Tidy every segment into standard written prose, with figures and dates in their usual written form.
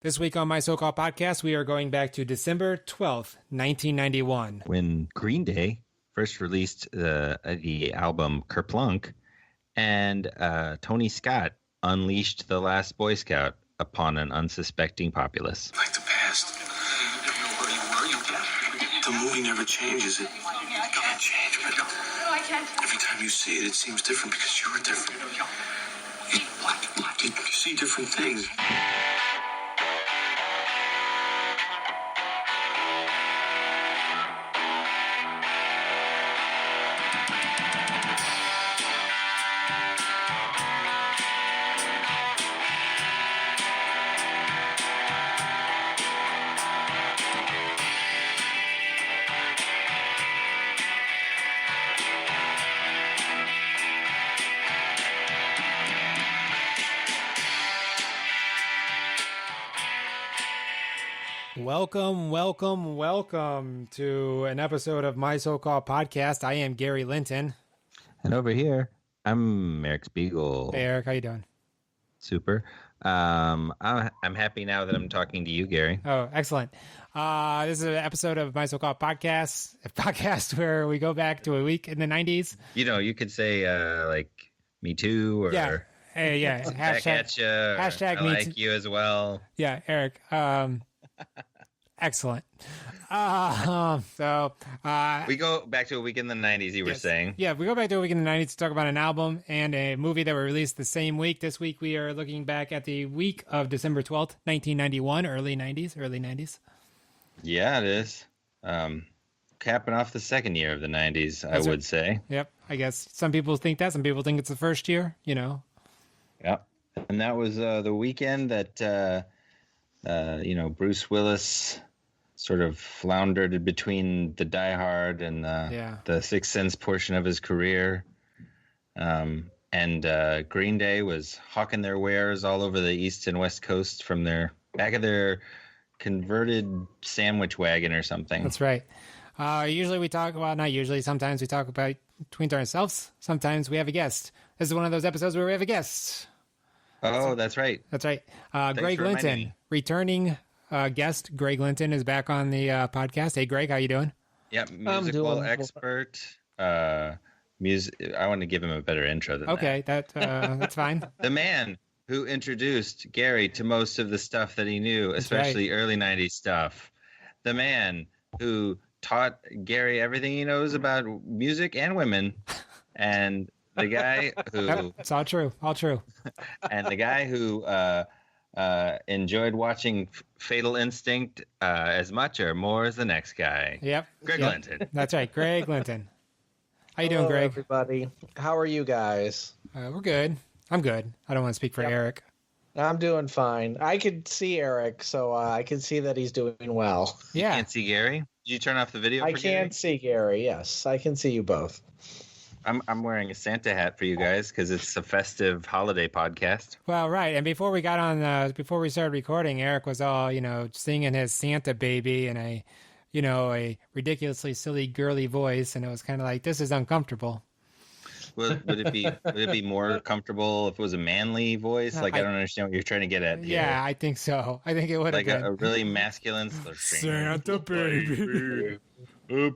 This week on My So-Called Podcast, we are going back to December 12th, 1991. When Green Day first released the album Kerplunk, and Tony Scott unleashed the last Boy Scout upon an unsuspecting populace. Like the past. The movie never changes. It can't change, but every time you see it, it seems different because you were different. You see different things. Welcome to an episode of My So-Called Podcast. I am Gary Linton. And over here, I'm Eric Spiegel. Hey, Eric, how you doing? Super. I'm happy now that I'm talking to you, Gary. Oh, excellent. This is an episode of My So-Called Podcast, a podcast where we go back to a week in the 90s. You know, you could say, like, me too, or... Yeah. Hey, yeah. Back at you, hashtag I me like you as well. Yeah, Eric. Excellent. We go back to a week in the 90s, you were saying. Yeah, we go back to a week in the 90s to talk about an album and a movie that were released the same week. This week we are looking back at the week of December 12th, 1991, early 90s. Yeah, it is. Capping off the second year of the 90s, I would say. Yep, I guess. Some people think that. Some people think it's the first year, you know. Yep. And that was the weekend that, Bruce Willis sort of floundered between the Die Hard and the Sixth Sense portion of his career. And Green Day was hawking their wares all over the East and West Coast from their back of their converted sandwich wagon or something. That's right. Usually we talk about, not usually, sometimes we talk about between ourselves. Sometimes we have a guest. This is one of those episodes where we have a guest. Oh, that's right. That's right. Greg Linton, returning guest. Greg Linton is back on the podcast. Hey, Greg, how you doing? Yeah, musical expert. Music. I want to give him a better intro than that. That's fine. The man who introduced Gary to most of the stuff that he knew, especially early 90s stuff. The man who taught Gary everything he knows about music and women. And the guy who... It's all true. And the guy who enjoyed watching Fatal Instinct as much or more as the next guy. Yep. Greg Linton. That's right, Greg Linton. How you doing, Greg? Everybody. How are you guys? We're good. I'm good. I don't want to speak for Eric. I'm doing fine. I could see Eric, so I can see that he's doing well. Yeah. You can't see Gary? Did you turn off the video? I can see Gary. Yes, I can see you both. I'm wearing a Santa hat for you guys because it's a festive holiday podcast. Well, right. And before we got on, before we started recording, Eric was all, singing his Santa Baby in a ridiculously silly girly voice, and it was kind of like, this is uncomfortable. Would it be more comfortable if it was a manly voice? Like, I don't understand what you're trying to get at here. Yeah, I think so. I think it would have been a really masculine Santa Baby. A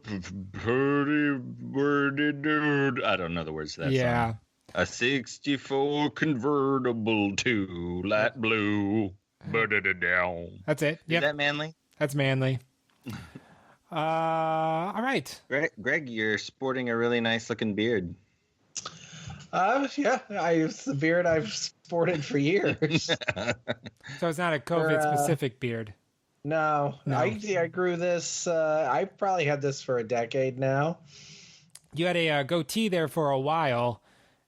pretty wordy dude. I don't know the words to that song. A 64 convertible to light blue. Down. That's it. Yep. Is that manly? That's manly. All right. Greg, you're sporting a really nice looking beard. Yeah, it's the beard I've sported for years. So it's not a COVID-specific beard. No. I grew this. I probably had this for a decade now. You had a goatee there for a while,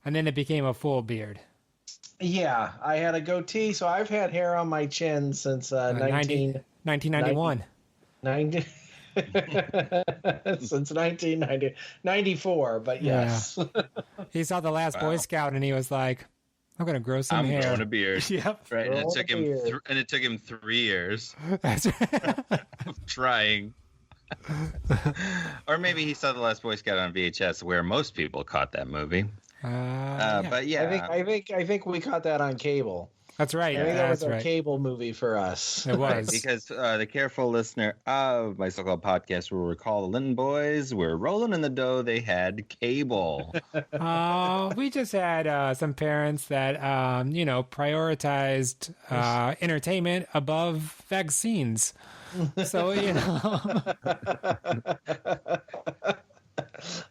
and then it became a full beard. Yeah, I had a goatee, so I've had hair on my chin since 1991. Since 1994, but yes. Yeah. He saw the last Boy Scout, and he was like, I'm going to grow some hair. I'm growing a beard. Yep. Right. And it took him 3 years That's right. of trying. Or maybe he saw The Last Boy Scout on VHS, where most people caught that movie. Yeah. But yeah, I think we caught that on cable. That's right. I think that was That's a right. cable movie for us. It was. Because the careful listener of my so-called podcast will recall the Linton boys were rolling in the dough. They had cable. We just had some parents that, prioritized entertainment above vaccines. So,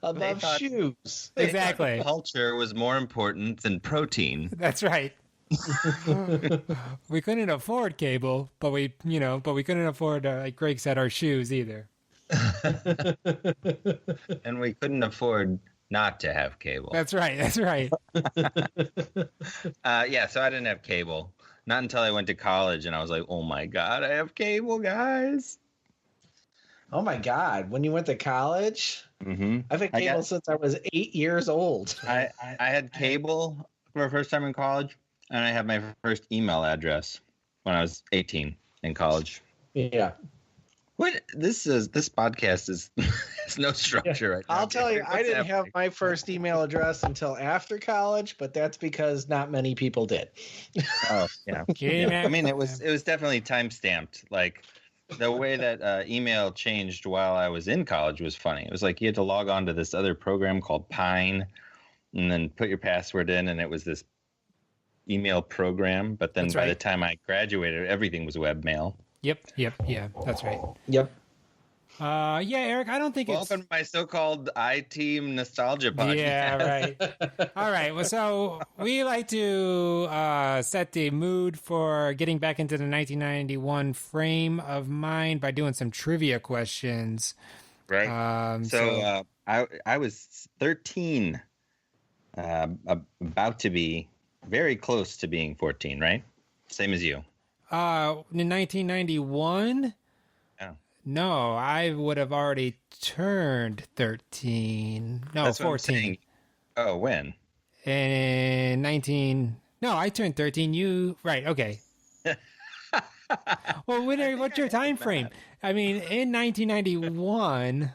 above shoes. Exactly. Culture was more important than protein. That's right. We couldn't afford cable, but we couldn't afford, like Greg said, our shoes either. And we couldn't afford not to have cable. That's right. That's right. Yeah, so I didn't have cable. Not until I went to college, and I was like, oh my God, I have cable, guys. Oh my God. When you went to college? Mm-hmm. I've had cable since I was 8 years old. I had cable for the first time in college, and I had my first email address when I was 18 in college. Yeah. What this podcast is has no structure right now. I'll tell you, I didn't have my first email address until after college, but that's because not many people did. Oh yeah. Yeah. I mean, it was definitely time stamped. Like the way that email changed while I was in college was funny. It was like you had to log on to this other program called Pine, and then put your password in, and it was this email program. But then by the time I graduated, everything was webmail. Yep. Yeah, that's right. Yep. Yeah, Eric, I don't think Welcome to my so-called I-Team nostalgia podcast. Yeah, right. All right. Well, so we like to set the mood for getting back into the 1991 frame of mind by doing some trivia questions. Right. I was 13, about to be very close to being 14, right? Same as you. In 1991? Yeah. No, I would have already turned 13. No, That's 14. Oh, when? In 19... No, I turned 13. Right, okay. Well, what's your time frame? I mean, in 1991,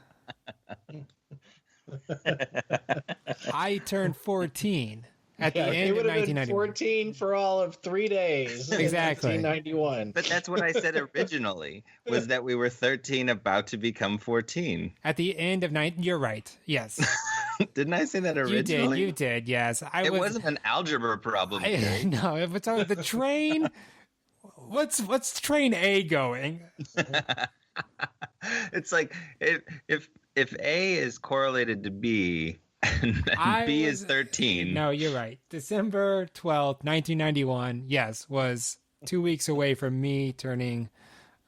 I turned 14. At the end of 1991. 14 for all of 3 days. Exactly. 1991. But that's what I said originally, was that we were 13 about to become 14. At the end of You're right. Yes. Didn't I say that originally? You did, yes. It wasn't an algebra problem. No, but so the train... What's train A going? It's like, if A is correlated to B... and B is 13. No, you're right. December 12th, 1991, yes, was 2 weeks away from me turning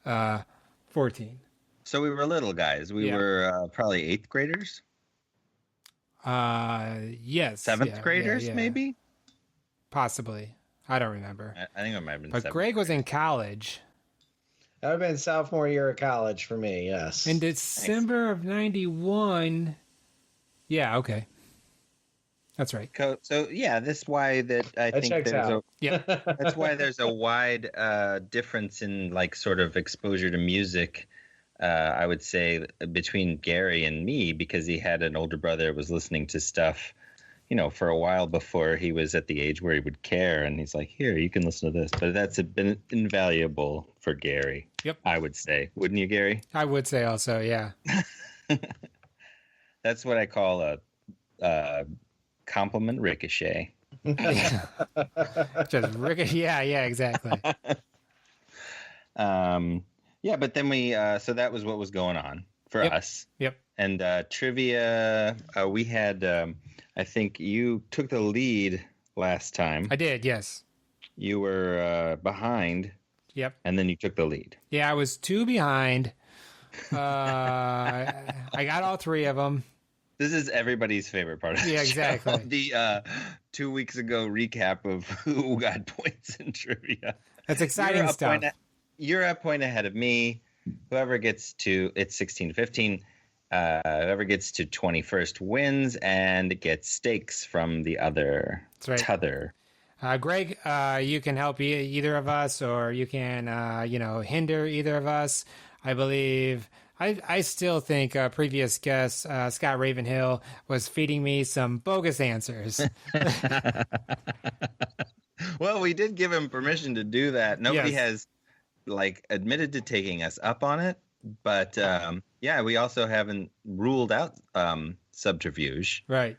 14. So we were little guys. We were probably 8th graders? Yes. 7th graders, maybe? Possibly. I don't remember. I think it might have been But Greg was in college. That would have been sophomore year of college for me, yes. In December of 91... Yeah, okay. That's right. So yeah, that's why that I think that's why there's a wide difference in like sort of exposure to music. I would say between Gary and me, because he had an older brother that was listening to stuff, for a while before he was at the age where he would care, and he's like, "Here, you can listen to this." But that's been invaluable for Gary. Yep, I would say, wouldn't you, Gary? I would say also, yeah. That's what I call a compliment ricochet. Just ricochet. Yeah, exactly. Yeah, but then we so that was what was going on for us. Yep. And trivia, we had. I think you took the lead last time. I did. Yes. You were behind. Yep. And then you took the lead. Yeah, I was 2 behind. I got all 3 of them. This is everybody's favorite part of the exactly. show. The 2 weeks ago recap of who got points in trivia. That's exciting stuff. You're a point ahead of me. Whoever gets to, it's 16-15. Whoever gets to 21st wins and gets stakes from the other. That's right. T'other. Greg, you can help either of us, or you can, hinder either of us. I believe... I still think previous guest Scott Ravenhill was feeding me some bogus answers. Well, we did give him permission to do that. Nobody Yes. has admitted to taking us up on it, but yeah, we also haven't ruled out subterfuge. Right.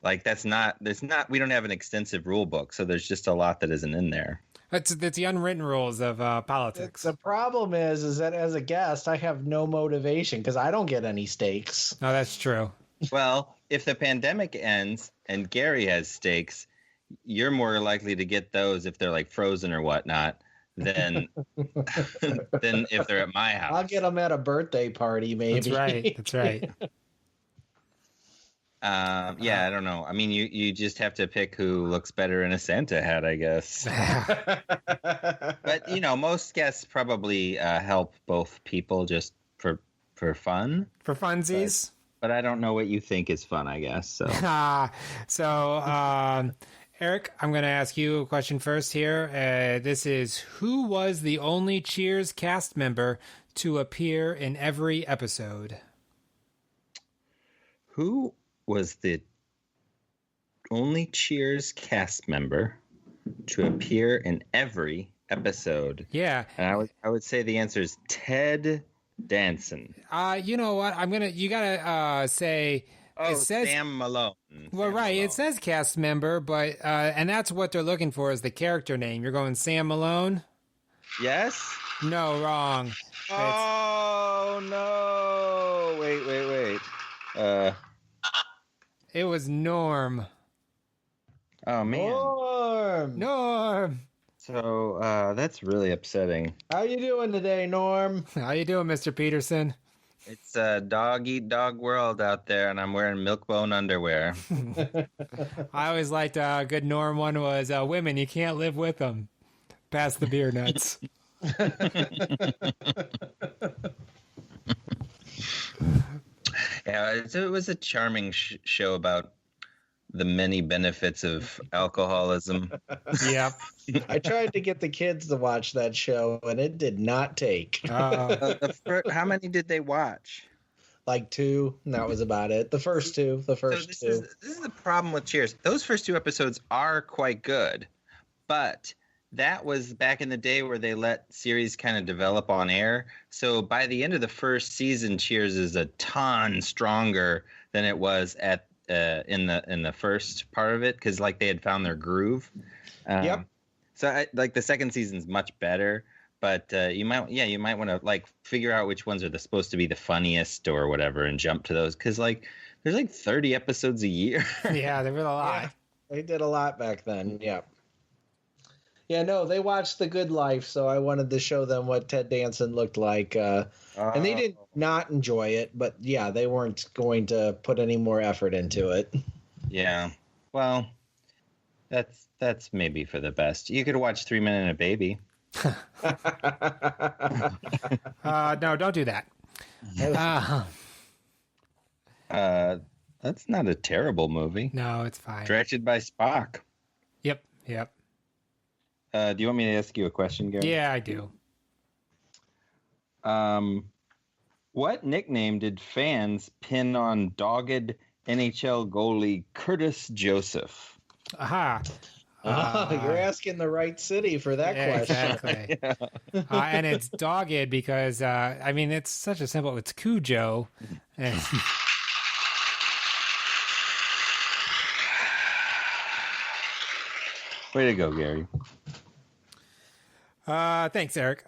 Like we don't have an extensive rule book, so there's just a lot that isn't in there. That's the unwritten rules of politics. The problem is that as a guest, I have no motivation because I don't get any stakes. No, that's true. Well, if the pandemic ends and Gary has stakes, you're more likely to get those if they're like frozen or whatnot than than if they're at my house. I'll get them at a birthday party, maybe. That's right. Yeah, I don't know. I mean, you just have to pick who looks better in a Santa hat, I guess. But most guests probably help both people just for fun. For funsies. But I don't know what you think is fun, I guess. So, Eric, I'm going to ask you a question first here. This is, who was the only Cheers cast member to appear in every episode? Who was the only Cheers cast member to appear in every episode? Yeah. And I would say the answer is Ted Danson. You know what? you gotta say. Oh, it says, Sam Malone. Well, Sam right. Malone. It says cast member, but and that's what they're looking for is the character name. You're going Sam Malone? Yes. No, wrong. Oh no! Wait. It was Norm. Oh man. Norm. So that's really upsetting. How you doing today, Norm? How you doing, Mr. Peterson? It's a dog-eat-dog world out there, and I'm wearing milk-bone underwear. I always liked a good Norm one was women, you can't live with them. Pass the beer nuts. Yeah, it was a charming show about the many benefits of alcoholism. Yep. I tried to get the kids to watch that show, and it did not take. How many did they watch? Like 2, and that was about it. The first two. This is the problem with Cheers. Those first 2 episodes are quite good, but that was back in the day where they let series kind of develop on air. So by the end of the first season, Cheers is a ton stronger than it was at in the first part of it, because they had found their groove. Yep. So the second season's much better, but you might want to figure out which ones are supposed to be the funniest or whatever and jump to those, because there's 30 episodes a year. Yeah, there were a lot. Yeah, they did a lot back then. Yeah. Yeah, no, they watched The Good Life, so I wanted to show them what Ted Danson looked like. And they did not enjoy it, but yeah, they weren't going to put any more effort into it. Yeah. Well, that's maybe for the best. You could watch 3 Men and a Baby. No, don't do that. That's not a terrible movie. No, it's fine. Directed by Spock. Yep. Do you want me to ask you a question, Gary? Yeah, I do. What nickname did fans pin on dogged NHL goalie Curtis Joseph? Aha. You're asking the right city for that question. Exactly. Yeah. And it's dogged because, it's such a simple, it's Cujo. And way to go, Gary. Thanks, Eric.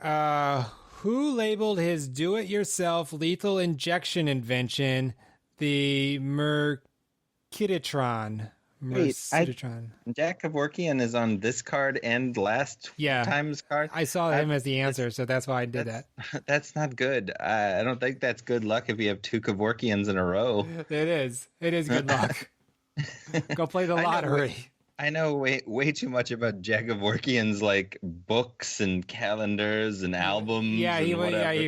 Who labeled his do-it-yourself lethal injection invention the Mercutitron? Jack Kevorkian is on this card and last time's card. I saw him as the answer, so that's why I did that. That's not good. I don't think that's good luck if you have 2 Kevorkians in a row. It is good luck. Go play the lottery. I know way too much about Jack Kevorkian's books and calendars and albums. Yeah, he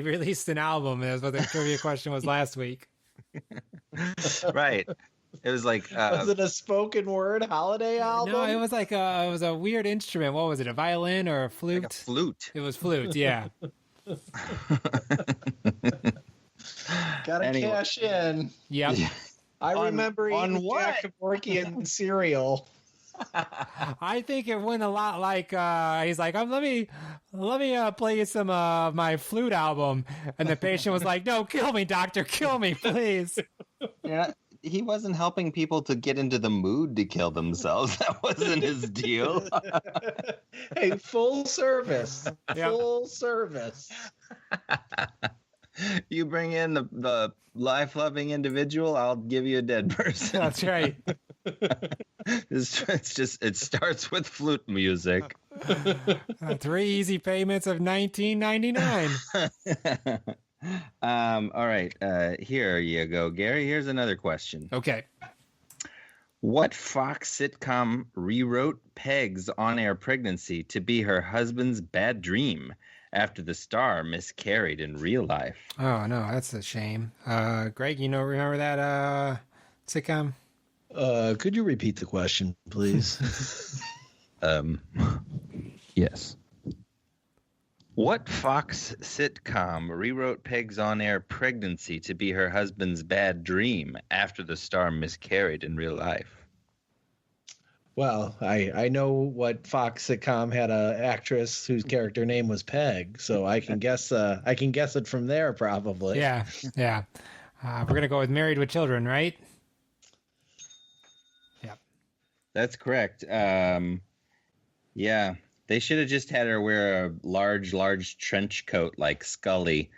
released an album. That's what the trivia question was last week. Right. It was was it a spoken word holiday album? No, it was it was a weird instrument. What was it? A violin or a flute? Like a flute. It was flute. Yeah. Gotta cash in. Yep. I remember eating what? Jack Kevorkian cereal. I think it went a lot like he's like, let me play you some my flute album, and the patient was like, no, kill me, doctor, kill me, please. Yeah, he wasn't helping people to get into the mood to kill themselves. That wasn't his deal. Hey, full service. Yep. Full service. You bring in the life-loving individual, I'll give you a dead person. That's right. It starts with flute music. 3 easy payments of $19.99. All right. Here you go, Gary. Here's another question. Okay. What Fox sitcom rewrote Peg's on-air pregnancy to be her husband's bad dream after the star miscarried in real life? Oh, no, that's a shame. Greg, remember that sitcom? Could you repeat the question, please? Yes. What Fox sitcom rewrote Peg's on-air pregnancy to be her husband's bad dream after the star miscarried in real life? Well, I know what Fox sitcom had a actress whose character name was Peg, so I can guess it from there probably. Yeah. We're gonna go with Married with Children, right? Yeah. That's correct. Yeah. They should have just had her wear a large trench coat like Scully.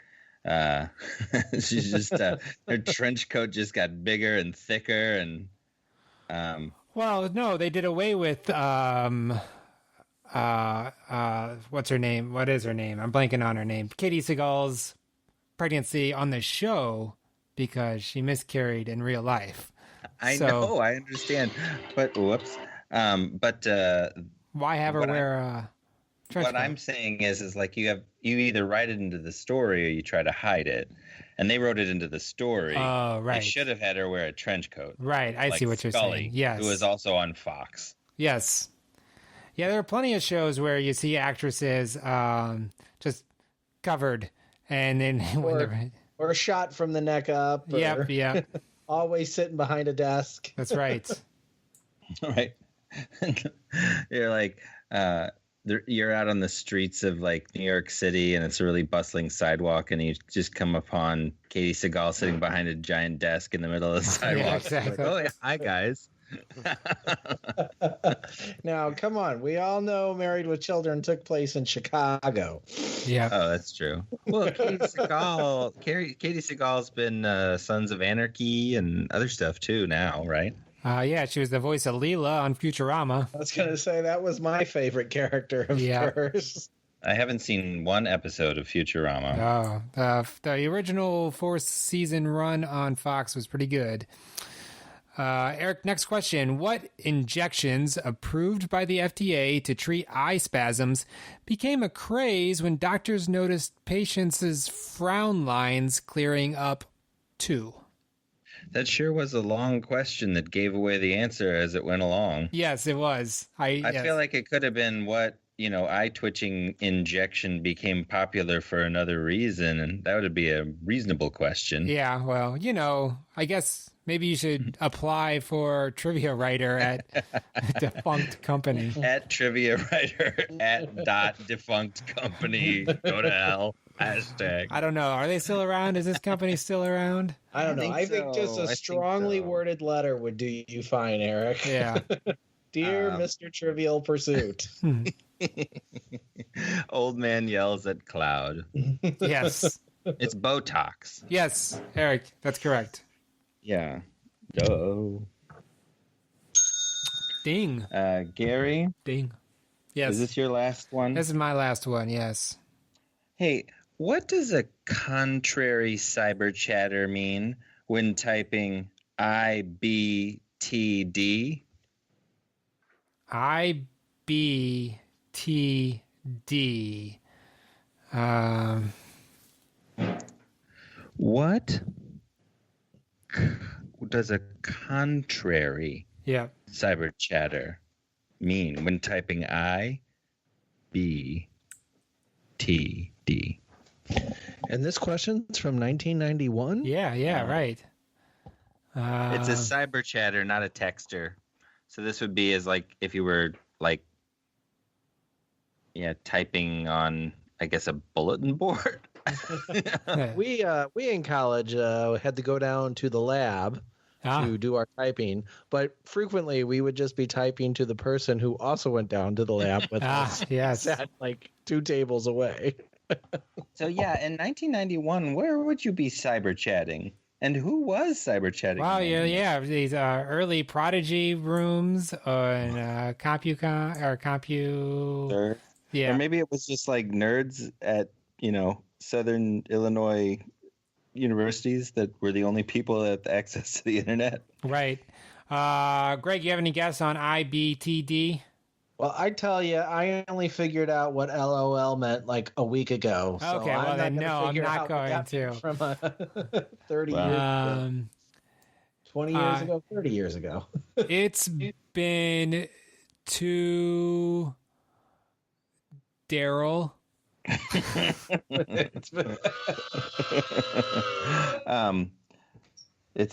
She's just her trench coat just got bigger and thicker, and well, no, they did away with what's her name? What is her name? I'm blanking on her name. Katie Seagal's pregnancy on the show because she miscarried in real life. I know, I understand, but whoops. Why have her wear a trench coat? What I'm saying is like you either write it into the story or you try to hide it, and they wrote it into the story. Oh, right. They should have had her wear a trench coat. Right, I see what you're saying. Yes, who is also on Fox. Yes, yeah. There are plenty of shows where you see actresses just covered, and then or a shot from the neck up. Yep. Always sitting behind a desk. That's right. All right. You're like you're out on the streets of like New York City, and it's a really bustling sidewalk, and you just come upon Katie Seagal sitting behind a giant desk in the middle of the sidewalk. Yeah, exactly. Like, oh yeah, hi guys. Now come on, we all know Married with Children took place in Chicago. Yeah. Oh, that's true. Well, Katie Seagal's been Sons of Anarchy and other stuff too now, right? Yeah, she was the voice of Leela on Futurama. I was going to say that was my favorite character of hers. I haven't seen one episode of Futurama. Oh, the original 4-season run on Fox was pretty good. Eric, next question. What injections approved by the FDA to treat eye spasms became a craze when doctors noticed patients' frown lines clearing up too? That sure was a long question that gave away the answer as it went along. Yes, it was. I feel like it could have been what, eye twitching injection became popular for another reason, and that would be a reasonable question. Yeah, well, I guess maybe you should apply for trivia writer at defunct company. At trivia writer at .defunct company. Go to hell. Hashtag. I don't know. Are they still around? Is this company still around? I don't know. I think just a strongly worded letter would do you fine, Eric. Yeah. Dear Mr. Trivial Pursuit. Old man yells at cloud. Yes. It's Botox. Yes, Eric, that's correct. Yeah. Duh. Ding. Gary? Ding. Yes. Is this your last one? This is my last one, yes. Hey, what does a contrary cyber chatter mean when typing IBTD? IBTD. What does a contrary cyber chatter mean when typing IBTD? And this question's from 1991? Yeah, right. It's a cyber chatter, not a texter. So this would be as like if you were like, typing on, I guess, a bulletin board. We in college had to go down to the lab to do our typing, but frequently we would just be typing to the person who also went down to the lab with us. Yes. Sat like 2 tables away. So in 1991, where would you be cyber chatting? And who was cyber chatting? Wow, yeah. These early Prodigy rooms on CompuCon or Compu. Sure. Yeah. Or maybe it was just like nerds at, Southern Illinois universities that were the only people that had access to the internet. Right. Greg, you have any guess on IBTD? Well, I tell you, I only figured out what LOL meant like a week ago. So Okay, well then no, I'm not going to. From 30 years ago. 20 years ago, 30 years ago. It's been to Daryl. It's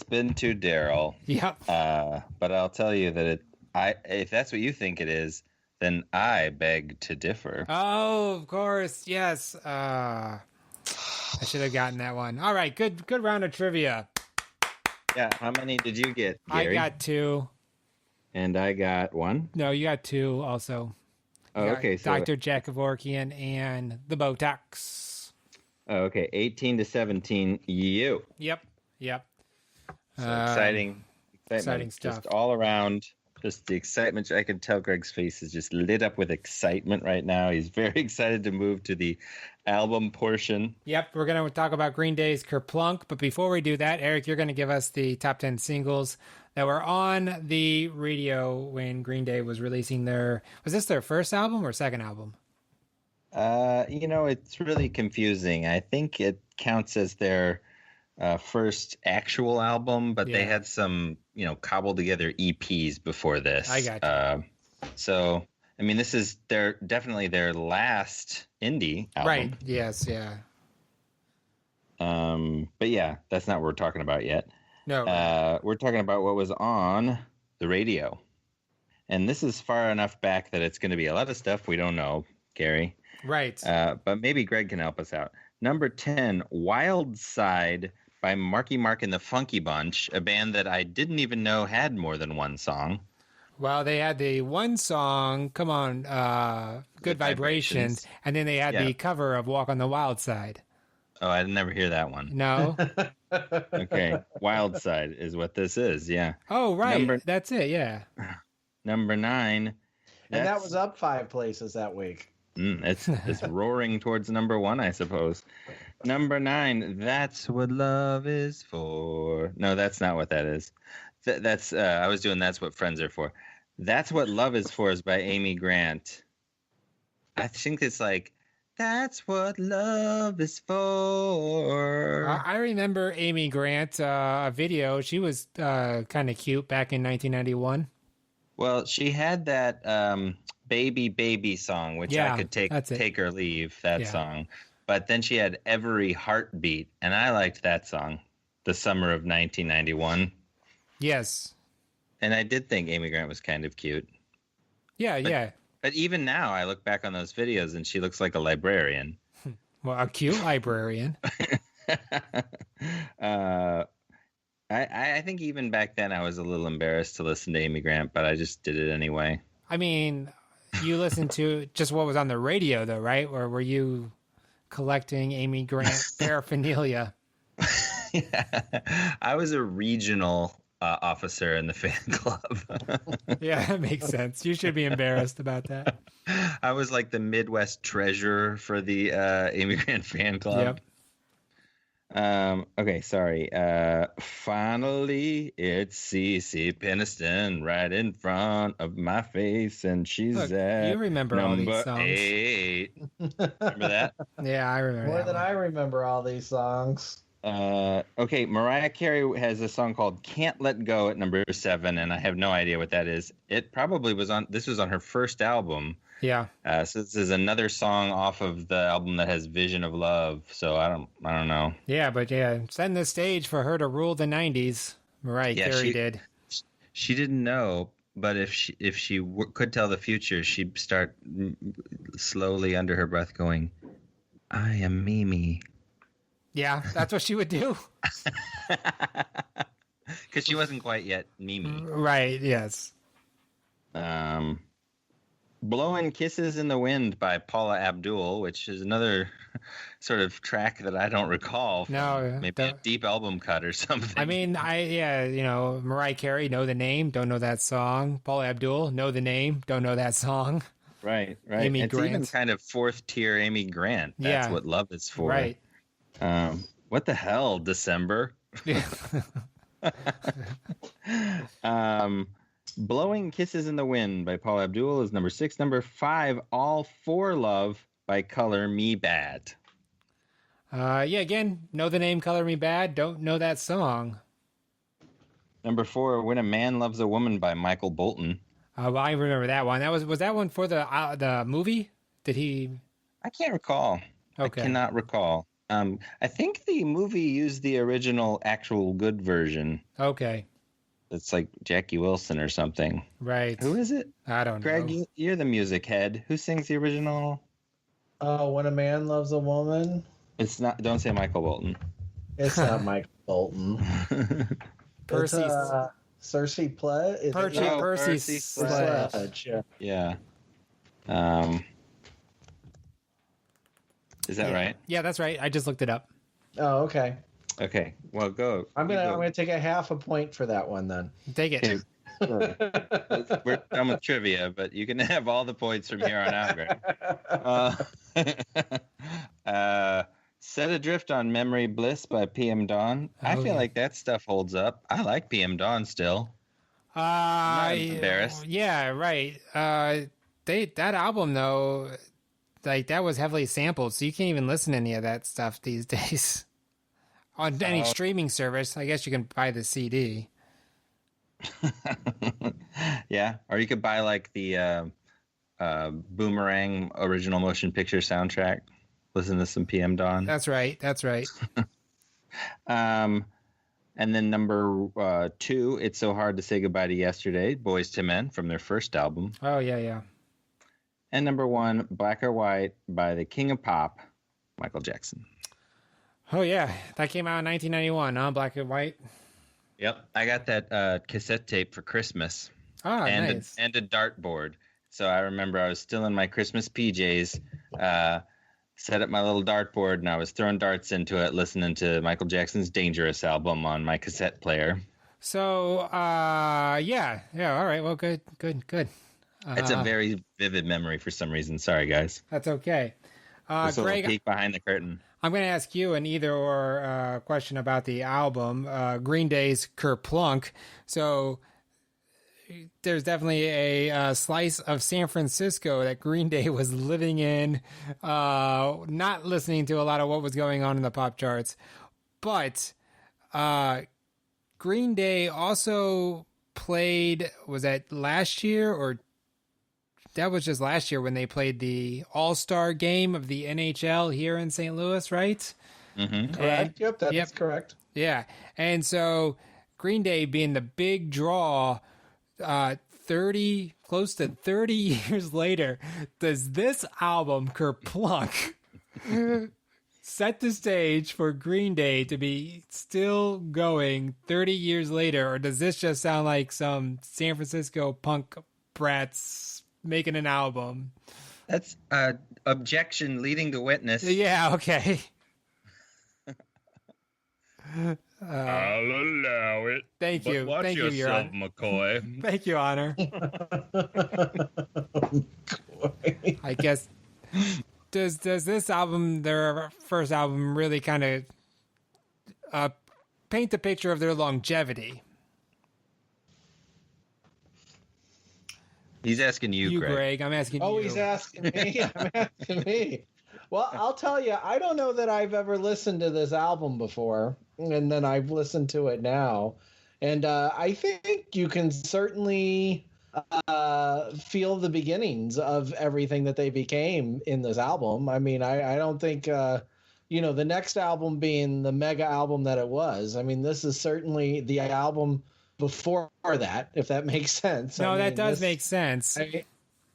been to Daryl. Yep. But I'll tell you that if that's what you think it is, then I beg to differ. Oh, of course, yes. I should have gotten that one. All right, good round of trivia. Yeah, how many did you get, Gary? I got 2. And I got 1? No, you got 2 also. Oh, okay. So Dr. Jack Kevorkian and the Botox. Oh, okay. 18 to 17, you. Yep. So exciting stuff. Just all around. Just the excitement. I can tell Greg's face is just lit up with excitement right now. He's very excited to move to the album portion. Yep, we're going to talk about Green Day's Kerplunk. But before we do that, Eric, you're going to give us the top 10 singles that were on the radio when Green Day was releasing was this their first album or second album? It's really confusing. I think it counts as their first actual album, but they had some, cobbled together EPs before this. I got you. So, I mean, this is definitely their last indie album. Right. Yes. Yeah. But yeah, that's not what we're talking about yet. No. We're talking about what was on the radio. And this is far enough back that it's going to be a lot of stuff we don't know, Gary. Right. But maybe Greg can help us out. Number 10, Wild Side by Marky Mark and the Funky Bunch, a band that I didn't even know had more than one song. Well, they had the one song, come on, Good Vibrations, and then they had the cover of Walk on the Wild Side. Oh, I didn't never hear that one. No? Okay, Wild Side is what this is, yeah. Oh, right, that's it, yeah. Number 9. And that was up 5 places that week. It's roaring towards number 1, I suppose. Number 9, That's What Love Is For. No, that's not what that is. That's I was doing That's What Friends Are For. That's What Love Is For is by Amy Grant. I think it's like, that's what love is for. I remember Amy Grant, a video. She was kind of cute back in 1991. Well, she had that Baby Baby song, which I could take or leave, that song. But then she had Every Heartbeat, and I liked that song, the summer of 1991. Yes. And I did think Amy Grant was kind of cute. Yeah. But even now, I look back on those videos, and she looks like a librarian. Well, a cute librarian. I think even back then, I was a little embarrassed to listen to Amy Grant, but I just did it anyway. I mean, you listened to just what was on the radio, though, right? Or were you collecting Amy Grant paraphernalia? Yeah. I was a regional officer in the fan club. Yeah, that makes sense. You should be embarrassed about that. I was like the Midwest treasurer for the Amy Grant fan club. Yep. Okay, sorry. Finally, it's Cece Peniston right in front of my face, and she's at you remember all these songs. 8. Remember that? Yeah, I remember more than I remember all these songs. Okay, Mariah Carey has a song called Can't Let Go at number 7, and I have no idea what that is. It probably was on her first album. Yeah. So this is another song off of the album that has Vision of Love. So I don't know. Yeah, but setting the stage for her to rule the 90s. Mariah Carey did. She didn't know, but if she could tell the future, she'd start slowly under her breath going, "I am Mimi." Yeah, that's what she would do. Because she wasn't quite yet Mimi. Right, yes. Blowing Kisses in the Wind by Paula Abdul, which is another sort of track that I don't recall. Maybe a deep album cut or something. I mean, Mariah Carey, know the name, don't know that song. Paula Abdul, know the name, don't know that song. Right. Amy it's Grant. Even kind of fourth tier Amy Grant. That's what Love is for. Right. What the hell, December? Yeah. Blowing Kisses in the Wind by Paula Abdul is number 6. Number 5, All For Love by Color Me Bad. Again, know the name Color Me Bad, don't know that song. Number 4, When a Man Loves a Woman by Michael Bolton. Well, I remember that one. Was that one for the movie? Did he? I can't recall. Okay. I cannot recall. I think the movie used the original actual good version. Okay. It's like Jackie Wilson or something. Right. Who is it? I don't know. Greg, you're the music head. Who sings the original? When a Man Loves a Woman. It's not. Don't say Michael Bolton. It's not Michael Bolton. Percy. Percy Pledge. Percy Sledge. Yeah. Is that right? Yeah, that's right. I just looked it up. Oh, okay. Okay. Well, go. I'm gonna take a half a point for that one then. Take it. Okay. We're done with trivia, but you can have all the points from here on out, Greg. Set Adrift on Memory Bliss by PM Dawn. I feel like that stuff holds up. I like PM Dawn still. I'm not embarrassed. Yeah, right. That album though, like that was heavily sampled, so you can't even listen to any of that stuff these days. On any streaming service, I guess you can buy the CD. Yeah, or you could buy like the Boomerang original motion picture soundtrack. Listen to some PM Dawn. That's right. And then number 2, It's So Hard to Say Goodbye to Yesterday, Boyz II Men from their first album. Oh, yeah. And number 1, Black or White by the King of Pop, Michael Jackson. Oh, yeah. That came out in 1991, huh? Black and White. Yep. I got that cassette tape for Christmas. Ah, nice. And a dartboard. So I remember I was still in my Christmas PJs, set up my little dartboard, and I was throwing darts into it, listening to Michael Jackson's Dangerous album on my cassette player. So, yeah. All right. Well, good. It's a very vivid memory for some reason. Sorry, guys. That's okay. This Greg, little peek behind the curtain. I'm going to ask you an either-or question about the album, Green Day's Kerplunk. So there's definitely a slice of San Francisco that Green Day was living in, not listening to a lot of what was going on in the pop charts. But Green Day also played, was that last year or that was just last year when they played the All-Star game of the NHL here in St. Louis, right? Mm-hmm. Correct. Yep, that's correct. Yeah. And so Green Day being the big draw, close to 30 years later, does this album, Kerplunk, set the stage for Green Day to be still going 30 years later? Or does this just sound like some San Francisco punk brats making an album? That's objection leading the witness. Yeah, okay. I'll allow it. Thank you. Watch Thank yourself, you, Your Honor. McCoy. Thank you, Honor. I guess does this album, their first album, really kind of paint the picture of their longevity? He's asking you, Greg. I'm asking you. Oh, he's asking me. I'm asking me. Well, I'll tell you, I don't know that I've ever listened to this album before, and then I've listened to it now. And I think you can certainly feel the beginnings of everything that they became in this album. I mean, I don't think, the next album being the mega album that it was. I mean, this is certainly the album before that, if that makes sense. No, that does make sense.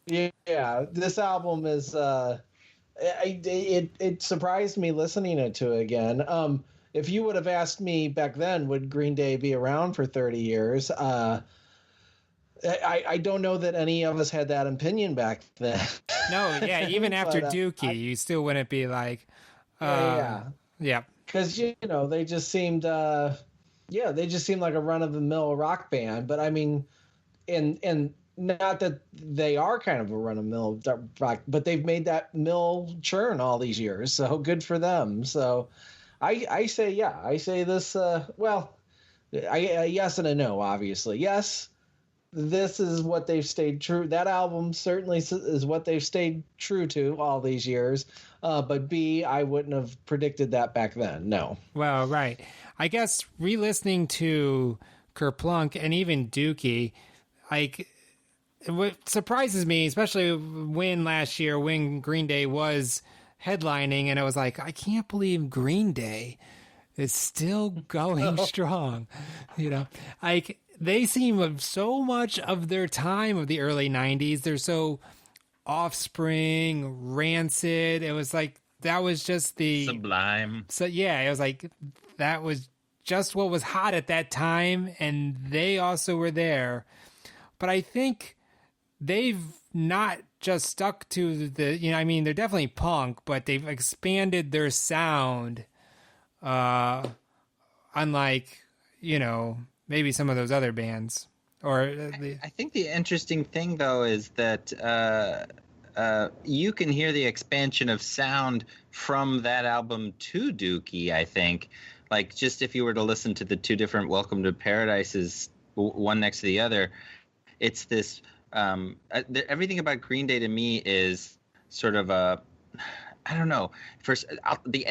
Yeah, this album is it surprised me listening to it again. If you would have asked me back then, would Green Day be around for 30 years? I don't know that any of us had that opinion back then. No, yeah, even after Dookie, you still wouldn't be like, yeah. Because they just seemed, they just seemed like a run of the mill rock band. But I mean, and not that they are kind of a run of the mill rock, but they've made that mill churn all these years. So good for them. So I say this. Yes and a no. Obviously, yes. This is what they've stayed true. That album certainly is what they've stayed true to all these years. But B, I wouldn't have predicted that back then. No. Well, right. I guess re-listening to Kerplunk and even Dookie, like, what surprises me, especially when Green Day was headlining, and I was like, I can't believe Green Day is still going strong. Like, they seem so much of their time of the early 90s. They're so Offspring, Rancid. It was like, that was just the Sublime. So yeah, it was like, that was just what was hot at that time. And they also were there. But I think they've not just stuck to they're definitely punk, but they've expanded their sound. Unlike, maybe some of those other bands. I think the interesting thing, though, is that you can hear the expansion of sound from that album to Dookie, I think. Like, just if you were to listen to the two different Welcome to Paradises, one next to the other, it's this... everything about Green Day to me is sort of a... I don't know. First, the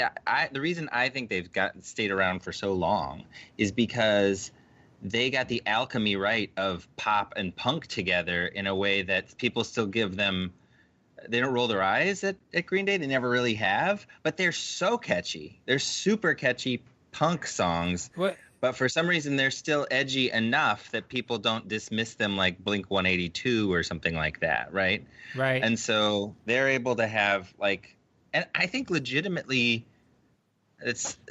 reason I think they've stayed around for so long is because they got the alchemy right of pop and punk together in a way that people still give them. They don't roll their eyes at Green Day. They never really have, but they're so catchy. They're super catchy punk songs. What? But for some reason, they're still edgy enough that people don't dismiss them like Blink-182 or something like that, right? Right. And so they're able to have like, and I think legitimately,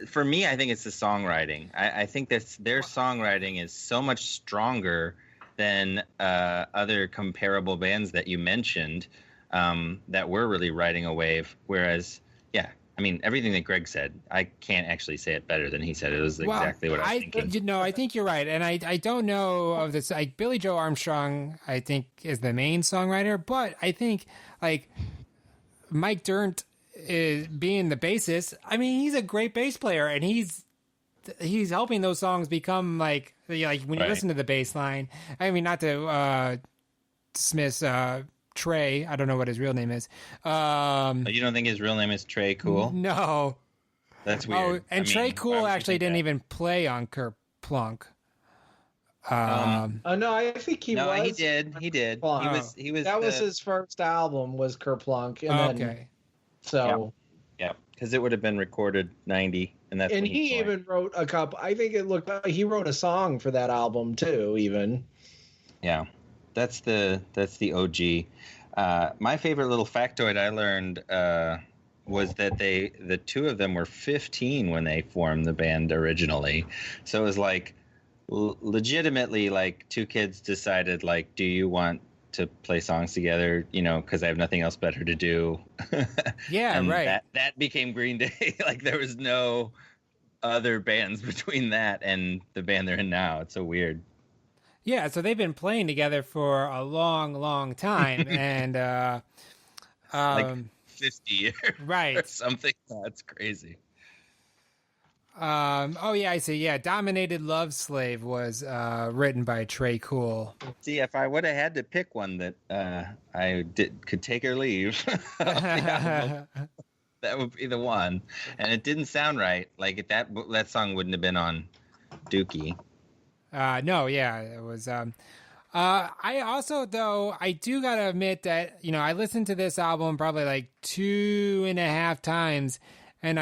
for me, I think it's the songwriting. I think that their songwriting is so much stronger than other comparable bands that you mentioned that were really riding a wave. Whereas, yeah, I mean, everything that Greg said, I can't actually say it better than he said. It was exactly what I was thinking. I think you're right. And I don't know of this. Like, Billy Joe Armstrong, I think, is the main songwriter. But I think, like, Mike Dirnt is being the bassist. I mean, he's a great bass player, and he's helping those songs become like when you listen to the bass line. I mean, not to dismiss Trey. I don't know what his real name is. You don't think his real name is Trey Cool? No, that's weird. Oh, and Trey Cool actually didn't even play on Kerplunk. No, I think he was. No, he did. He did. He was. That was his first album. Was Kerplunk? And okay. So, yeah, because it would have been recorded 90, and that's. And he even wrote a couple. I think it looked like he wrote a song for that album too. Even. Yeah, that's the OG. My favorite little factoid I learned was that the two of them were 15 when they formed the band originally. So it was like legitimately like two kids decided like, do you want to play songs together, because I have nothing else better to do. Yeah, and right. That became Green Day. Like there was no other bands between that and the band they're in now. It's so weird. Yeah, so they've been playing together for a long, long time, and like 50 years, right? Or something. That's crazy. Oh yeah, I see. Yeah, "Dominated Love Slave" was written by Trey Cool. See, if I would have had to pick one that could take or leave, that would be the one. And it didn't sound right. Like that song wouldn't have been on Dookie. No, yeah, it was. I also, though, I do gotta admit that I listened to this album probably like 2.5 times, and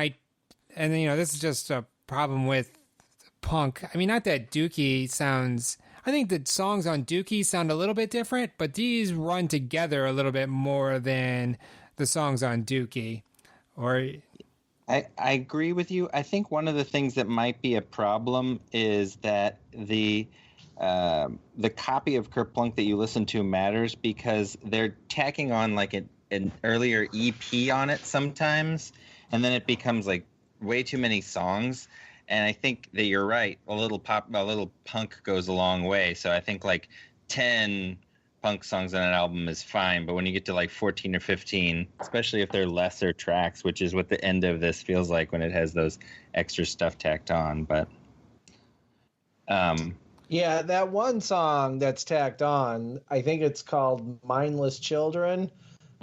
this is just a problem with punk. I mean, not that Dookie sounds. I think the songs on Dookie sound a little bit different, but these run together a little bit more than the songs on Dookie. Or I agree with you. I think one of the things that might be a problem is that the copy of Kerplunk that you listen to matters because they're tacking on like an earlier EP on it sometimes, and then it becomes like way too many songs. And I think that you're right. A little punk goes a long way. So I think like 10 punk songs on an album is fine, but when you get to like 14 or 15, especially if they're lesser tracks, which is what the end of this feels like when it has those extra stuff tacked on. But yeah, that one song that's tacked on, I think it's called Mindless Children.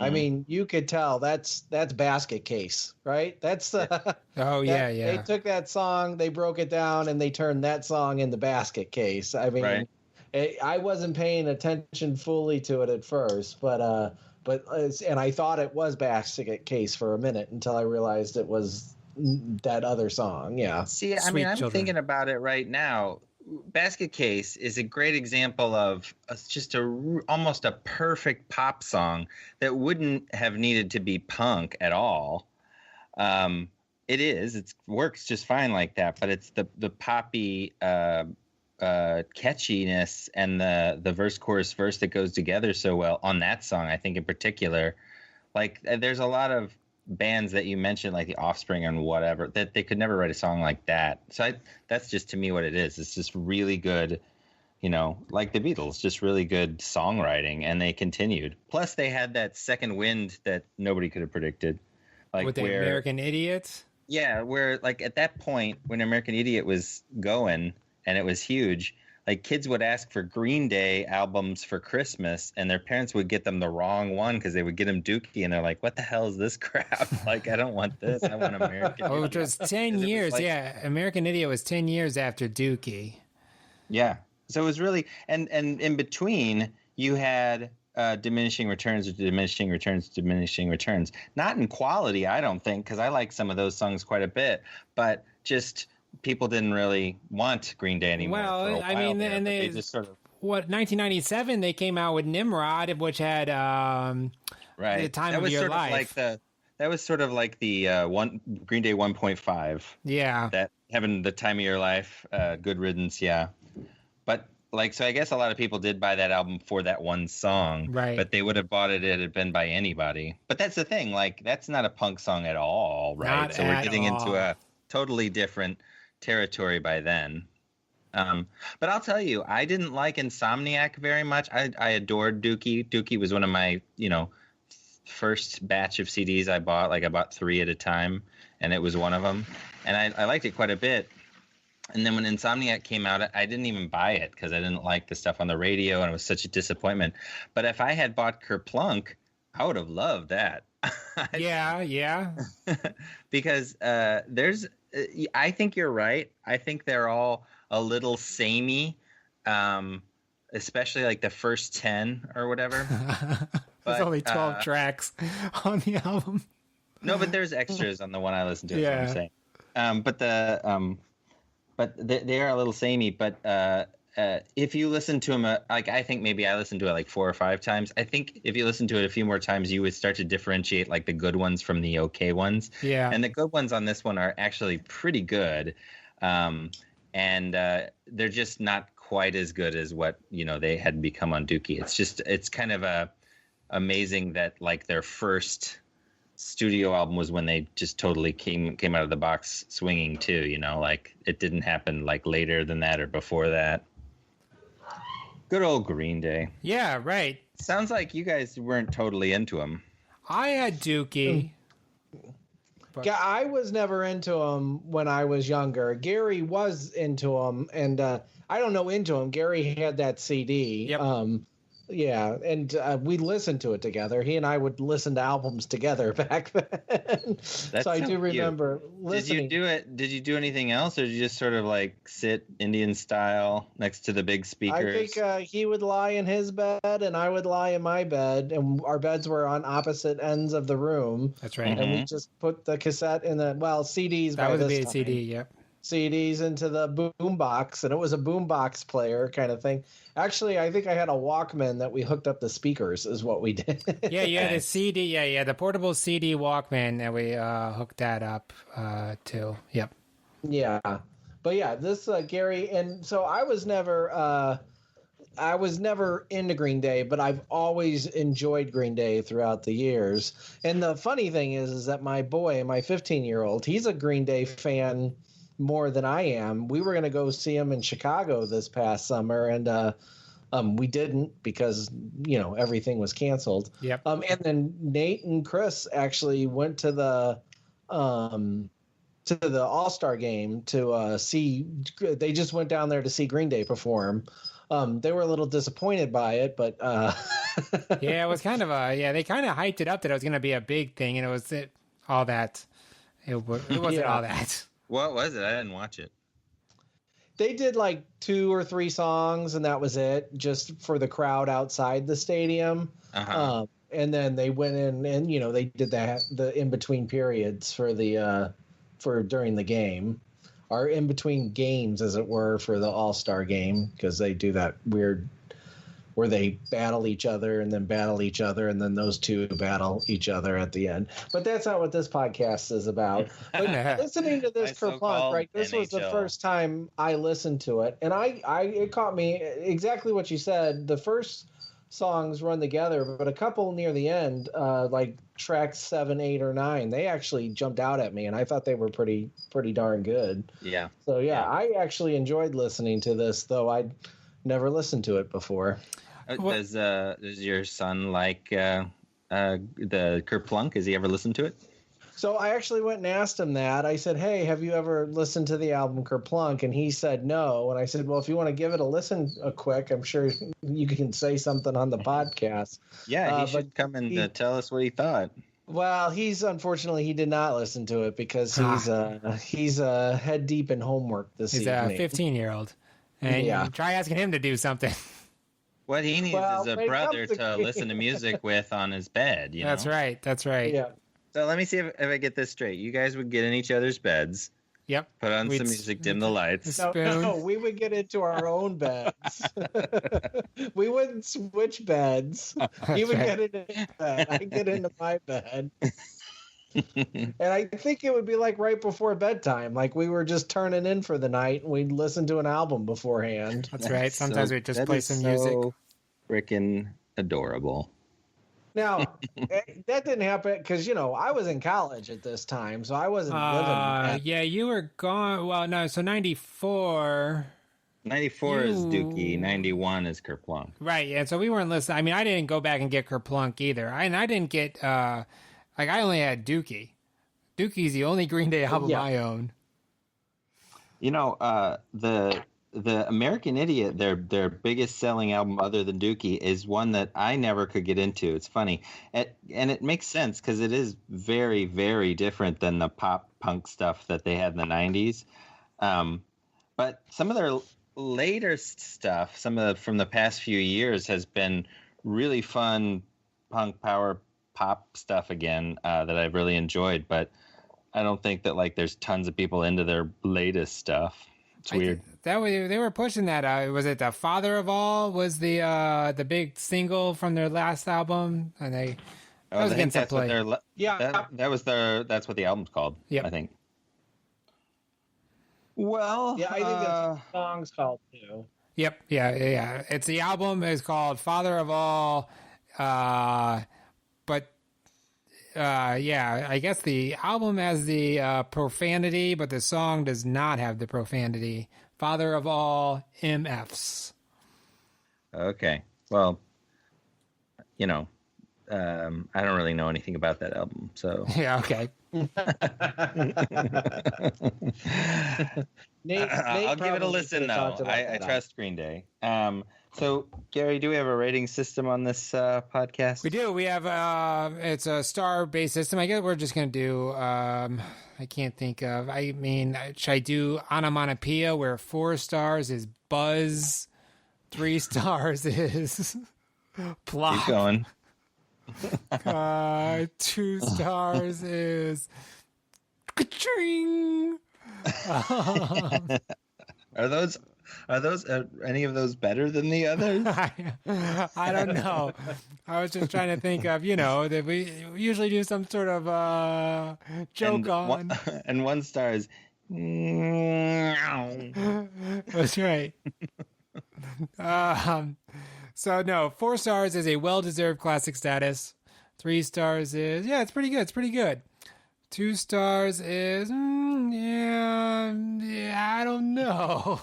I mean, you could tell that's Basket Case, right? That's yeah. They took that song, they broke it down, and they turned that song into Basket Case. I mean, right. I wasn't paying attention fully to it at first, but and I thought it was Basket Case for a minute until I realized it was that other song. Yeah. See, I mean, I'm thinking about it right now. Basket Case is a great example of just almost a perfect pop song that wouldn't have needed to be punk at all. It works just fine like that, but it's the poppy catchiness and the verse chorus verse that goes together so well on that song. I think in particular, like there's a lot of bands that you mentioned, like the Offspring and whatever, that they could never write a song like that. So that's just to me what it is. It's just really good, like the Beatles, just really good songwriting, and they continued. Plus, they had that second wind that nobody could have predicted. Like with the American Idiot? Yeah, where like at that point when American Idiot was going and it was huge, like kids would ask for Green Day albums for Christmas, and their parents would get them the wrong one because they would get them Dookie, and they're like, "What the hell is this crap? Like, I don't want this. I want American." Oh, it was 10 years. Yeah, American Idiot was 10 years after Dookie. Yeah, so it was really and in between you had diminishing returns. Not in quality, I don't think, because I like some of those songs quite a bit, but just. People didn't really want Green Day anymore. Well, I mean, and they just sort of 1997 they came out with Nimrod, which had right the Time of Your Life. That was sort of like the Green Day 1.5. Yeah, that having the Time of Your Life, Good Riddance. Yeah, but like so, I guess a lot of people did buy that album for that one song, right? But they would have bought it had it been by anybody. But that's the thing, like that's not a punk song at all, right? Not so we're getting all. into a totally different territory by then. But I'll tell you, I didn't like Insomniac very much. I adored Dookie. Dookie was one of my, first batch of CDs I bought. Like I bought 3 at a time, and it was one of them. And I liked it quite a bit. And then when Insomniac came out, I didn't even buy it because I didn't like the stuff on the radio, and it was such a disappointment. But if I had bought Kerplunk, I would have loved that. Yeah. Because I think you're right. I think they're all a little samey, especially like the first 10 or whatever. There's only 12 tracks on the album. No, but there's extras on the one I listened to. Yeah. That's what I'm saying. But they are a little samey. But if you listen to them, like I think maybe I listened to it like 4 or 5 times. I think if you listen to it a few more times, you would start to differentiate like the good ones from the okay ones. Yeah. And the good ones on this one are actually pretty good, and they're just not quite as good as what they had become on Dookie. It's kind of amazing that like their first studio album was when they just totally came out of the box swinging too. Like it didn't happen like later than that or before that. Good old Green Day. Yeah, right. Sounds like you guys weren't totally into them. I had Dookie. Yeah, I was never into him when I was younger. Gary was into him, and I don't know into him. Gary had that CD. Yep. Yeah, and we listened to it together. He and I would listen to albums together back then. So I do remember listening. Did you do anything else, or did you just sort of like sit Indian style next to the big speakers? I think he would lie in his bed and I would lie in my bed, and our beds were on opposite ends of the room. That's right. And we just put the cassette in CDs. That by would this be a time. CD. Yep. CDs into the boombox, and it was a boombox player kind of thing. Actually, I think I had a Walkman that we hooked up the speakers, is what we did. Yeah, you had a CD. Yeah, the portable CD Walkman that we hooked that up to. Yep. Yeah, but yeah, this Gary, and so I was never into Green Day, but I've always enjoyed Green Day throughout the years. And the funny thing is that my boy, my 15-year-old, he's a Green Day fan more than I am. We were going to go see him in Chicago this past summer, and we didn't because everything was canceled. Yep. And then Nate and Chris actually went to the All-Star game to see. They just went down there to see Green Day perform. They were a little disappointed by it, but yeah, it was kind of they kind of hyped it up that it was going to be a big thing, and it wasn't all that. It wasn't all that. What was it? I didn't watch it. They did like 2 or 3 songs, and that was it, just for the crowd outside the stadium. Uh-huh. And then they went in, and they did the in between periods for during the game, or in between games, as it were, for the All-Star game, because they do that weird where they battle each other and then battle each other, and then those two battle each other at the end. But that's not what this podcast is about. But listening to this Kerplunk, right? This was the first time I listened to it, and it caught me exactly what you said. The first songs run together, but a couple near the end, like tracks 7, 8, or 9, they actually jumped out at me, and I thought they were pretty darn good. Yeah. So yeah, I actually enjoyed listening to this, though I'd never listened to it before. Does your son like the Kerplunk? Has he ever listened to it? So I actually went and asked him that. I said, "Hey, have you ever listened to the album Kerplunk?" And he said no. And I said, "Well, if you want to give it a listen, quick, I'm sure you can say something on the podcast." Yeah, he should come and tell us what he thought. Well, he did not listen to it because he's head deep in homework this evening. He's a 15-year-old, and try asking him to do something. What he needs is a brother to listen to music with on his bed. That's right. Yeah. So let me see if I get this straight. You guys would get in each other's beds. Yep. Put on some music, dim the lights. No, we would get into our own beds. We wouldn't switch beds. He would get into his bed. I'd get into my bed. And I think it would be like right before bedtime. Like we were just turning in for the night, and we'd listen to an album beforehand. That's right. Sometimes we'd just play some music. Freaking adorable. Now, that didn't happen because, I was in college at this time, so I wasn't living. Yeah, you were gone. Well, no, so 94. 94 is Dookie, 91 is Kerplunk. Right, yeah, so we weren't listening. I mean, I didn't go back and get Kerplunk either. I didn't get, I only had Dookie. Dookie's the only Green Day album I own. The American Idiot, their biggest selling album other than Dookie, is one that I never could get into. It's funny. And it makes sense because it is very, very different than the pop punk stuff that they had in the 90s. But some of their later stuff, from the past few years, has been really fun punk power pop stuff again that I've really enjoyed. But I don't think that there's tons of people into their latest stuff. It's weird. They were pushing that. Was it the Father of All was the big single from their last album, and that was against that's what that's what the album's called. Yep. I think. Well, yeah, I think that's what the song's called too. Yep. Yeah. It's the album is called Father of All, but. I guess the album has the profanity, but the song does not have the profanity. Father of All MFs. Okay. Well, I don't really know anything about that album, so. Yeah, okay. I'll give it a listen, though. I trust Green Day. So, Gary, do we have a rating system on this podcast? We do. We have it's a star-based system. I guess we're just going to do, I can't think of, should I do onomatopoeia where 4 stars is buzz, 3 stars is plop. Keep going. 2 stars is ka-ching. Are those any of those better than the others? I don't know. I was just trying to think of, that we usually do some sort of joke on. And 1 star is. That's right. So no, 4 stars is a well-deserved classic status. 3 stars is it's pretty good. It's pretty good. 2 stars is I don't know.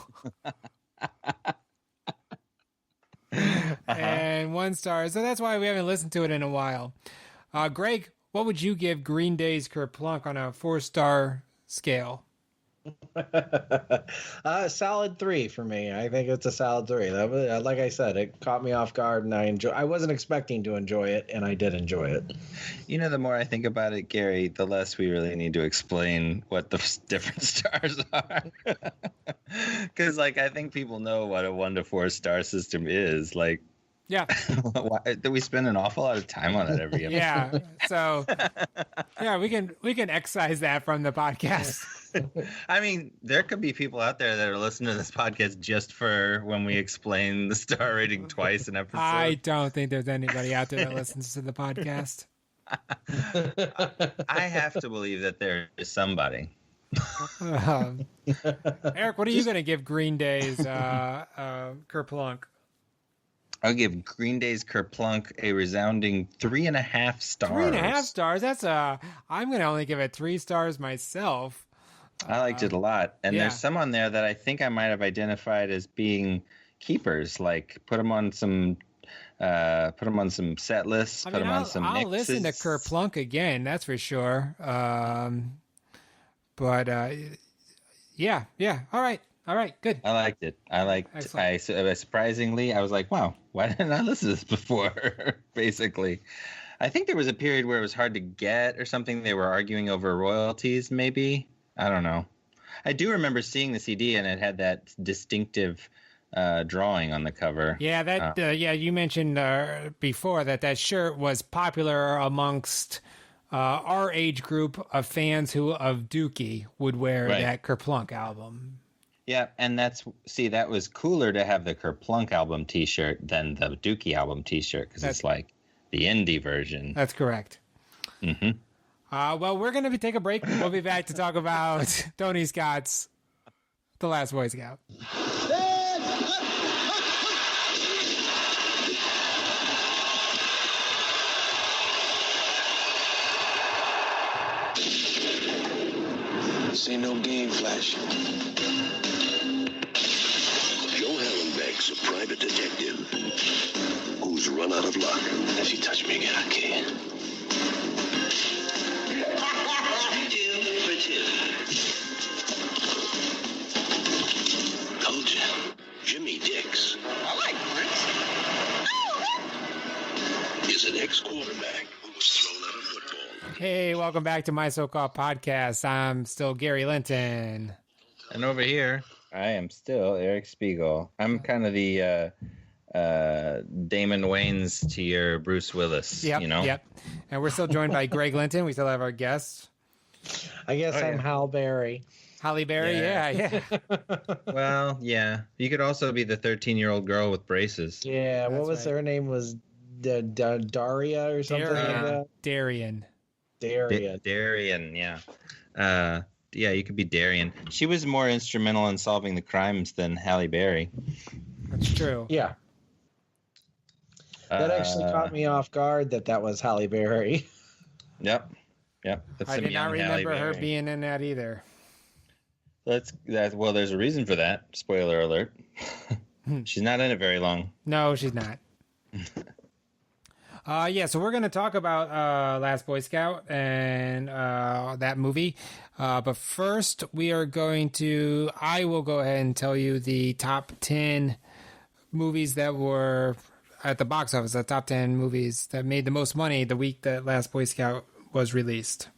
And 1 star, so that's why we haven't listened to it in a while. Greg, what would you give Green Day's Kerplunk on a 4-star scale? Solid 3 for me. I think it's a solid 3. That was, like I said, it caught me off guard, and I wasn't expecting to enjoy it, and I did enjoy it. The more I think about it, Gary, the less we really need to explain what the different stars are. Because, I think people know what a 1 to 4 star system is. Yeah. We spend an awful lot of time on it every episode. Yeah. So, we can excise that from the podcast. I mean, there could be people out there that are listening to this podcast just for when we explain the star rating twice an episode. I don't think there's anybody out there that listens to the podcast. I have to believe that there is somebody. Eric, what are you going to give Green Day's Kerplunk? I'll give Green Day's Kerplunk a resounding 3.5 stars. 3.5 stars? I'm going to only give it 3 stars myself. I liked it a lot. And there's some on there that I think I might have identified as being keepers, put them on some set lists, put them on some mixes. I'll listen to Kerplunk again, that's for sure. But all right, good. I liked it. Surprisingly, I was like, wow, why didn't I listen to this before? Basically, I think there was a period where it was hard to get or something. They were arguing over royalties, maybe. I don't know. I do remember seeing the CD, and it had that distinctive drawing on the cover. Yeah, you mentioned before that shirt was popular amongst our age group of fans of Dookie would wear that Kerplunk album. Yeah, and that was cooler to have the Kerplunk album T-shirt than the Dookie album T-shirt, because it's the indie version. That's correct. Mm-hmm. Well, we're going to take a break. We'll be back to talk about Tony Scott's The Last Boy Scout. This ain't no game, Flash. Joe Hallenbeck's a private detective who's run out of luck. If you touch me again, I'll kill you. 2 for 2. Told you. Jimmy Dix I like bricks. is an ex-quarterback who was thrown out of football. Hey, welcome back to My So-Called Podcast. I'm still Gary Linton. And over here, I am still Eric Spiegel. I'm kind of the Damon Wayans to your Bruce Willis, Yep. And we're still joined by Greg Linton. We still have our guests. I guess I'm Hal Berry. Halle Berry, yeah. Well, yeah. You could also be the 13-year-old girl with braces. Yeah, what was her name? Was Daria or something like that? Darian, yeah. Yeah, you could be Darian. She was more instrumental in solving the crimes than Halle Berry. That's true. Yeah. That actually caught me off guard that was Halle Berry. Yep. That's I did not remember her being in that either. Well, there's a reason for that. Spoiler alert. She's not in it very long. No, she's not. So we're going to talk about Last Boy Scout and that movie. But first, I will go ahead and tell you the top 10 movies that were at the box office, the top 10 movies that made the most money the week that Last Boy Scout was released.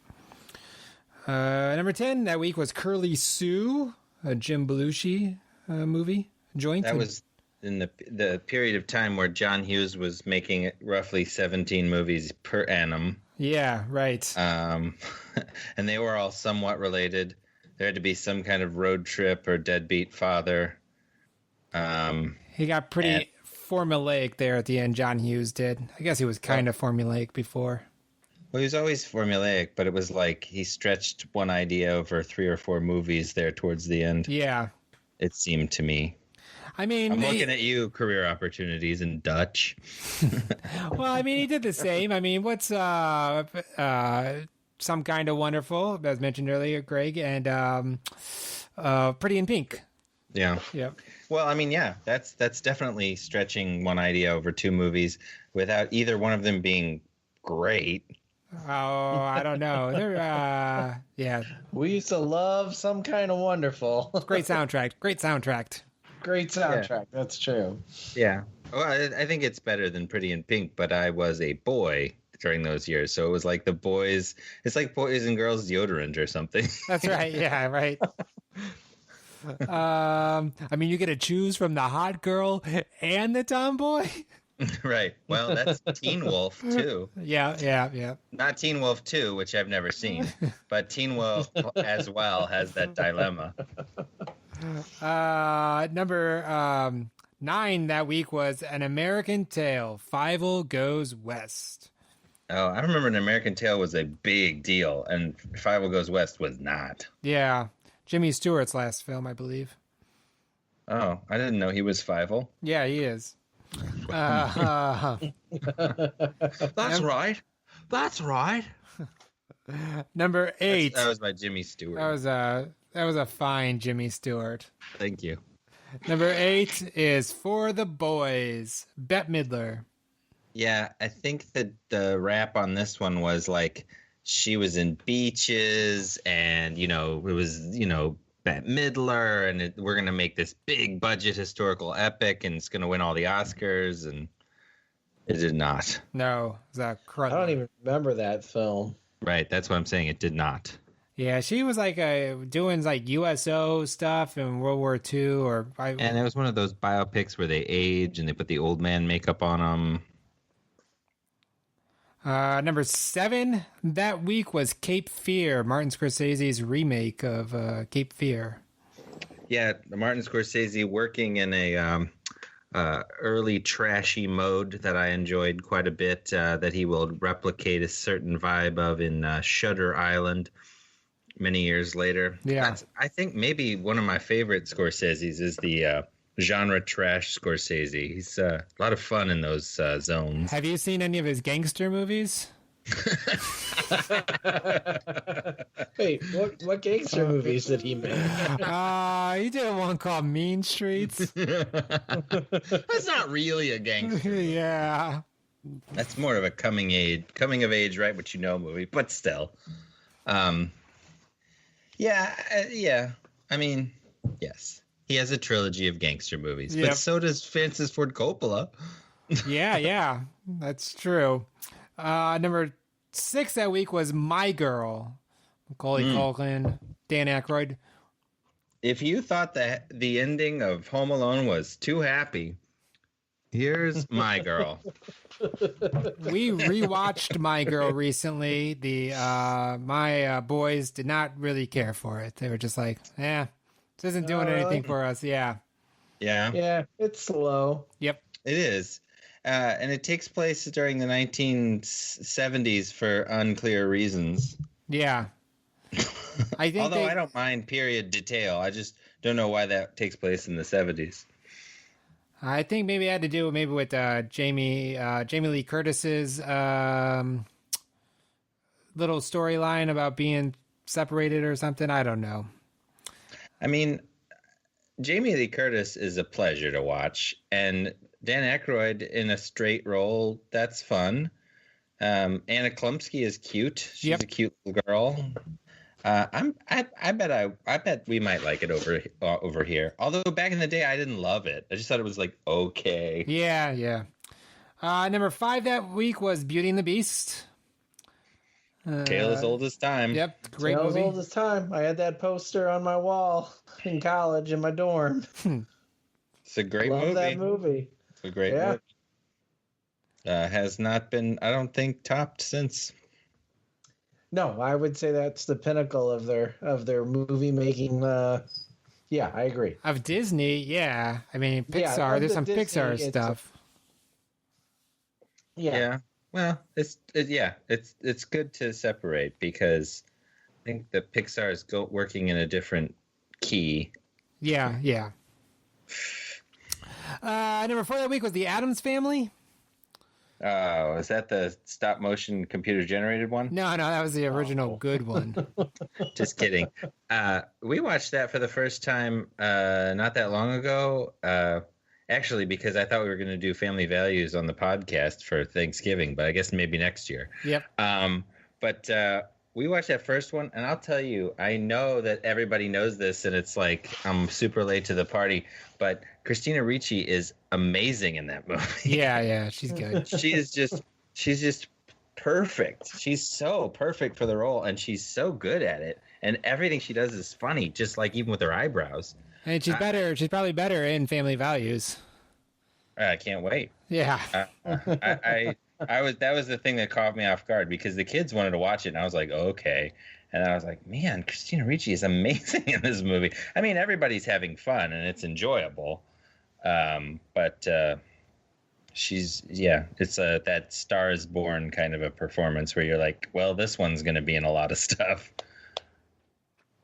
Number 10 that week was Curly Sue, a Jim Belushi movie joint. That was in the period of time where John Hughes was making roughly 17 movies per annum. Yeah, right. And they were all somewhat related. There had to be some kind of road trip or deadbeat father. He got pretty formulaic there at the end, John Hughes did. I guess he was kind of formulaic before. Well, he was always formulaic, but it was like he stretched one idea over 3 or 4 movies there towards the end. Yeah. It seemed to me. I mean, I'm looking at you, career opportunities in Dutch. Well, I mean, he did the same. I mean, what's Some Kind of Wonderful, as mentioned earlier, Greg, and Pretty in Pink. Yeah. Yep. Well, I mean, yeah, that's definitely stretching one idea over 2 movies without either one of them being great. Oh, I don't know. Yeah. We used to love Some Kind of Wonderful. Great soundtrack. Great soundtrack. Great soundtrack. Yeah. That's true. Yeah. Well, I think it's better than Pretty in Pink, but I was a boy during those years, so it was like the boys. It's like boys and girls deodorant or something. That's right. Yeah. Right. I mean, you get to choose from the hot girl and the tomboy. Right. Well, that's Teen Wolf too. Yeah. Not Teen Wolf 2, which I've never seen, but Teen Wolf as well has that dilemma. Number 9 that week was An American Tail, Fievel Goes West. Oh, I remember An American Tail was a big deal, and Fievel Goes West was not. Yeah. Jimmy Stewart's last film, I believe. Oh, I didn't know he was Fievel. Yeah, he is. That's right. That's right. Number 8. That was my Jimmy Stewart. That was a fine Jimmy Stewart. Thank you. Number 8 is For the Boys, Bette Midler. Yeah, I think that the rap on this one was like she was in Beaches, and it was Bette Midler, and we're gonna make this big budget historical epic, and it's gonna win all the Oscars, and it did not. No, Zach. I don't even remember that film. Right, that's what I'm saying. It did not. Yeah, she was like doing like USO stuff in World War II, and it was one of those biopics where they age and they put the old man makeup on them. Number 7 that week was Cape Fear, Martin Scorsese's remake of Cape Fear. Yeah, Martin Scorsese working in a early trashy mode that I enjoyed quite a bit, that he will replicate a certain vibe of in Shutter Island many years later. Yeah. I think maybe one of my favorite Scorsese's is the genre trash Scorsese. He's a lot of fun in those zones. Have you seen any of his gangster movies? Wait, what gangster movies did he make? He did one called Mean Streets. That's not really a gangster. Yeah. That's more of a coming of age, right? What you know movie, but still. Yeah. I mean, yes. He has a trilogy of gangster movies, but so does Francis Ford Coppola. Yeah, that's true. Number 6 that week was My Girl, Macaulay Culkin, Dan Aykroyd. If you thought that the ending of Home Alone was too happy, here's My Girl. We rewatched My Girl recently. My boys did not really care for it. They were just like, this isn't doing anything for us. Yeah, it's slow. Yep, it is, and it takes place during the 1970s for unclear reasons. Yeah, I think. Although I don't mind period detail, I just don't know why that takes place in the 70s. I think maybe it had to do with Jamie Lee Curtis's little storyline about being separated or something. I don't know. I mean, Jamie Lee Curtis is a pleasure to watch, and Dan Aykroyd in a straight role, that's fun. Anna Klumsky is cute. She's a cute little girl. I bet we might like it over here. Although back in the day, I didn't love it. I just thought it was like okay. Yeah. Number 5 that week was Beauty and the Beast. Tale as old as time. Yep, great Tale movie. as old as time. I had that poster on my wall in college in my dorm. It's a great movie. Love that movie. It's a great movie. Has not been, I don't think, topped since. No, I would say that's the pinnacle of their movie making. Yeah, I agree. Of Disney, yeah. I mean, Pixar. There's some Disney, Pixar stuff. Yeah. Well, it's good to separate because I think the Pixar is working in a different key. Yeah. Number 4 that week was The Addams Family. Oh, is that the stop motion computer generated one? No, that was the original good one. Just kidding. We watched that for the first time not that long ago. Actually, because I thought we were going to do family values on the podcast for Thanksgiving, but I guess maybe next year. Yep. But we watched that first one, and I'll tell you, I know that everybody knows this, and it's like I'm super late to the party, but Christina Ricci is amazing in that movie. Yeah, she's good. she's just perfect. She's so perfect for the role, and she's so good at it, and everything she does is funny, just like even with her eyebrows. And she's better. She's probably better in Family Values. I can't wait. Yeah. That was the thing that caught me off guard because the kids wanted to watch it, and I was like, okay. And I was like, man, Christina Ricci is amazing in this movie. I mean, everybody's having fun, and it's enjoyable. But it's that Star is Born kind of a performance where you're like, well, this one's going to be in a lot of stuff.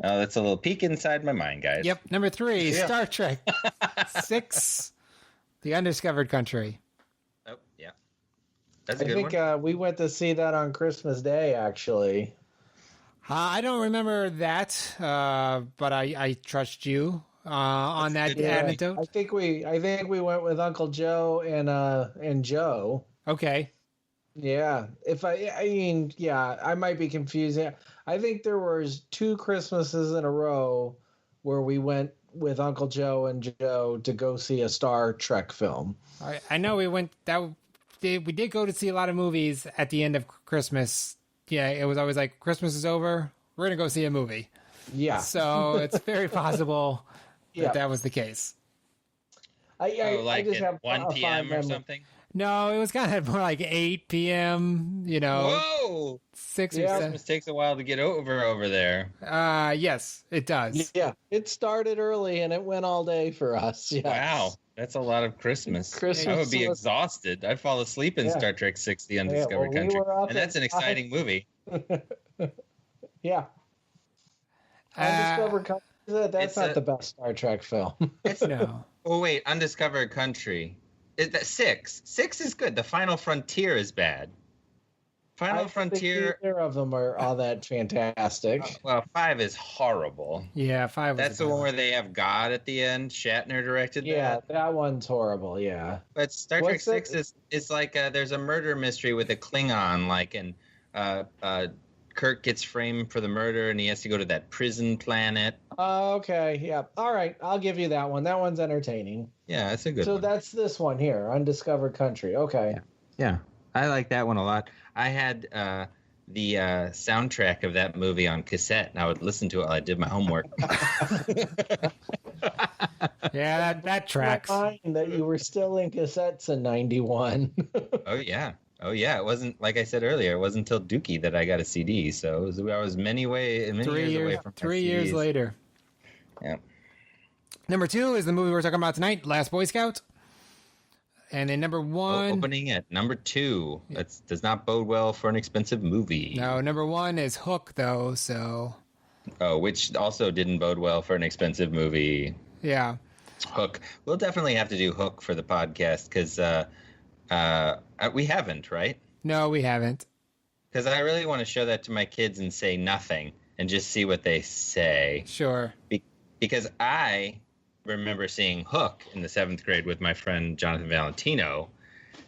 Oh, that's a little peek inside my mind, guys. Yep. Number 3, Star Trek 6, The Undiscovered Country. Oh, yeah. That's a good one. I think we went to see that on Christmas Day, actually. I don't remember that, but I trust you on that anecdote. I think we went with Uncle Joe and Joe. Okay. Yeah. I might be confusing. I think there was 2 Christmases in a row where we went with Uncle Joe and Joe to go see a Star Trek film. I know we went we did go to see a lot of movies at the end of Christmas. Yeah, it was always like, Christmas is over, we're going to go see a movie. Yeah. So it's very possible that was the case. I just have 1 p.m. or something? No, it was kind of more like 8 p.m., Whoa! 6 or 7. Christmas takes a while to get over there. Yes, it does. Yeah, it started early and it went all day for us. Yes. Wow, that's a lot of Christmas. I would be exhausted. I'd fall asleep in Star Trek 6, The Undiscovered Country. And that's an exciting movie. Yeah. Undiscovered Country, that's not the best Star Trek film. No. Oh, wait, Undiscovered Country. Is that 6? 6 is good. The Final Frontier is bad. Final Frontier. Neither of them are all that fantastic. Well, 5 is horrible. Yeah, 5 was That's the one where they have God at the end. Shatner directed that. Yeah, that one's horrible, yeah. But Star Trek 6 is like there's a murder mystery with a Klingon, and Kirk gets framed for the murder, and he has to go to that prison planet. Okay, yeah. All right, I'll give you that one. That one's entertaining. Yeah, that's a good one. So that's this one here, Undiscovered Country. Okay. Yeah, I like that one a lot. I had the soundtrack of that movie on cassette, and I would listen to it while I did my homework. Yeah, that tracks. That you were still in cassettes in '91. Oh yeah. It wasn't, like I said earlier, it wasn't until Dookie that I got a CD. So I was many years away from 3 years later. Yeah. Number 2 is the movie we're talking about tonight, Last Boy Scout. And then number 1... opening at number 2. That does not bode well for an expensive movie. No, number 1 is Hook, though, so... Oh, which also didn't bode well for an expensive movie. Yeah. Hook. We'll definitely have to do Hook for the podcast, because we haven't, right? No, we haven't. Because I really want to show that to my kids and say nothing and just see what they say. Sure. Because I remember seeing Hook in the 7th grade with my friend Jonathan Valentino,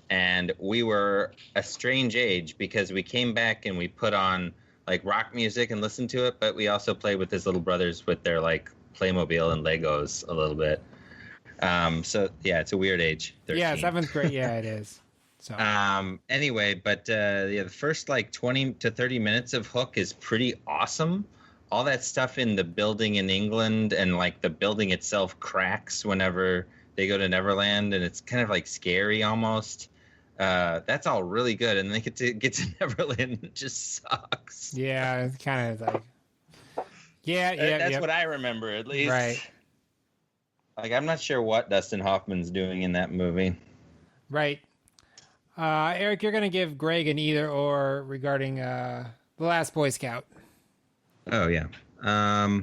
and we were a strange age because we came back and we put on like rock music and listened to it, but we also played with his little brothers with their like Playmobil and Legos a little bit. So yeah, it's a weird age. 13. Yeah, 7th grade. Yeah, it is. So. Anyway, but the first like 20 to 30 minutes of Hook is pretty awesome. All that stuff in the building in England, and like the building itself cracks whenever they go to Neverland, and it's kind of like scary almost. That's all really good, and then get to Neverland and just sucks. Yeah, it's kind of like, That's what I remember, at least. Right. Like, I'm not sure what Dustin Hoffman's doing in that movie. Right. Eric, you're going to give Greg an either or regarding The Last Boy Scout. Oh, yeah. All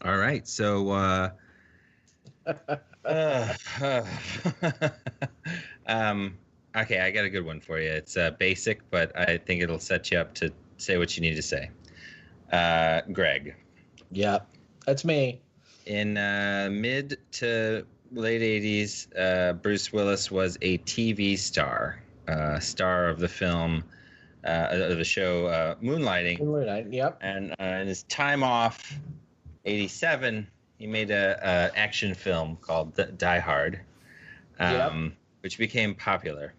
right. So, okay, I got a good one for you. It's basic, but I think it'll set you up to say what you need to say. Greg. Yep, that's me. In mid to late 80s, Bruce Willis was a TV star, star of the film, of the show Moonlighting. Moonlighting, yep. And in his time off, 87, he made a action film called Die Hard, which became popular.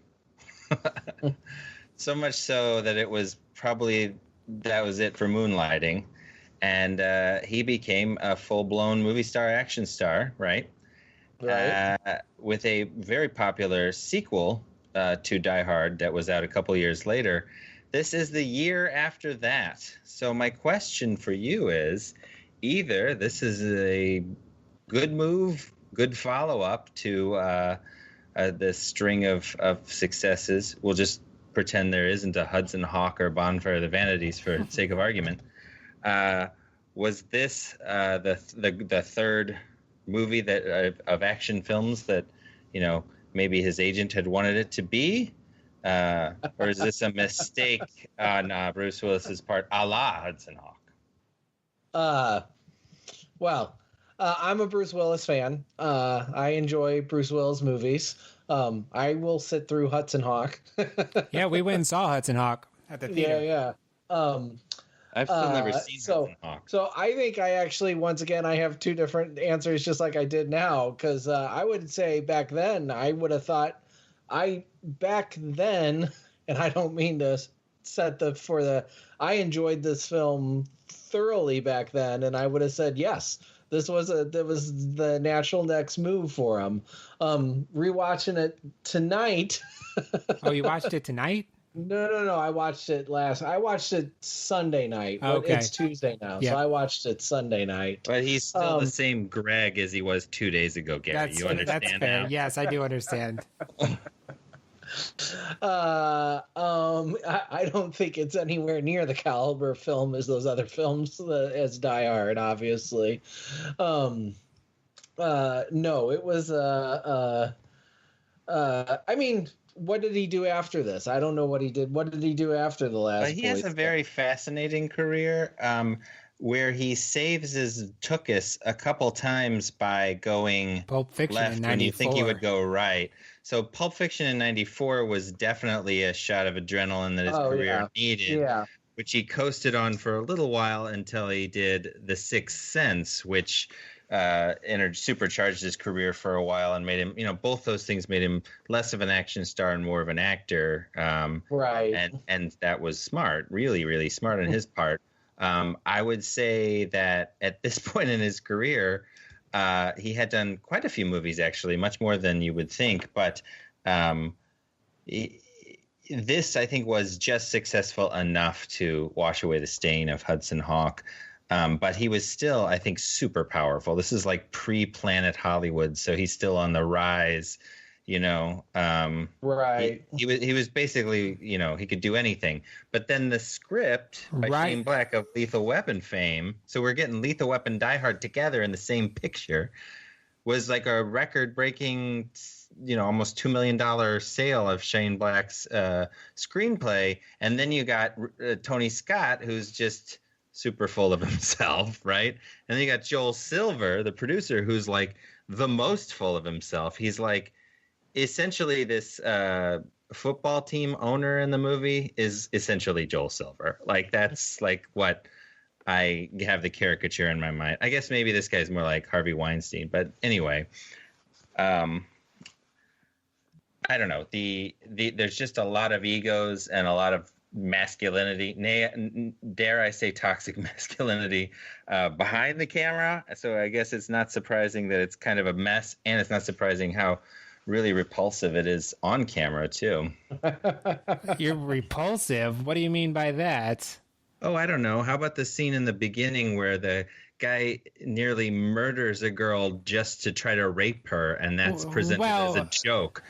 So much so that it was probably, that was it for Moonlighting. And he became a full-blown movie star, action star, right? Right. With a very popular sequel to Die Hard that was out a couple years later. This is the year after that. So my question for you is, either this is a good move, good follow-up to this string of successes. We'll just pretend there isn't a Hudson Hawk or Bonfire of the Vanities for sake of argument. Was this the third movie that of action films that, you know, maybe his agent had wanted it to be? Or is this a mistake on Bruce Willis's part, a la Hudson Hawk? Well, I'm a Bruce Willis fan. I enjoy Bruce Willis movies. I will sit through Hudson Hawk. Yeah, we went and saw Hudson Hawk at the theater. Yeah. I've still never seen Hudson Hawk. So I think I actually, once again, I have two different answers, just like I did now. Because I would say back then, I would have thought, back then, and I don't mean to set I enjoyed this film thoroughly back then, and I would have said yes. That was the natural next move for him. Rewatching it tonight. Oh, you watched it tonight? No. I watched it Sunday night. Okay. It's Tuesday now, so I watched it Sunday night. But he's still the same Greg as he was 2 days ago, Gary. You understand that's fair. now? Yes, I do understand. I don't think it's anywhere near the caliber of film as those other films, as Die Hard, obviously. No, it was. I mean, what did he do after this? I don't know what he did. What did he do after The Last Boy? He has a very fascinating career, where he saves his tuchus a couple times by going Pulp Fiction left in when you 94. think he would go right. So Pulp Fiction in 94 was definitely a shot of adrenaline that his career needed, which he coasted on for a little while until he did The Sixth Sense, which supercharged his career for a while and made him, both those things made him less of an action star and more of an actor. Right. And that was smart, really, really smart on his part. I would say that at this point in his career, he had done quite a few movies, actually, much more than you would think. But this, I think, was just successful enough to wash away the stain of Hudson Hawk. But he was still, I think, super powerful. This is like pre-Planet Hollywood, so he's still on the rise. Right. He was basically, he could do anything. But then the script by Shane Black of Lethal Weapon fame, so we're getting Lethal Weapon, Die Hard together in the same picture, was like a record-breaking, almost $2 million sale of Shane Black's screenplay. And then you got Tony Scott, who's just super full of himself, right? And then you got Joel Silver, the producer, who's like the most full of himself. He's like, essentially this football team owner in the movie is essentially Joel Silver. Like, that's like what I have the caricature in my mind. I guess maybe this guy's more like Harvey Weinstein, but anyway, I don't know. There's just a lot of egos and a lot of masculinity, dare I say toxic masculinity, behind the camera. So I guess it's not surprising that it's kind of a mess, and it's not surprising how really repulsive it is on camera too. You're repulsive? What do you mean by that? Oh, I don't know. How about the scene in the beginning where the guy nearly murders a girl just to try to rape her, and that's presented as a joke?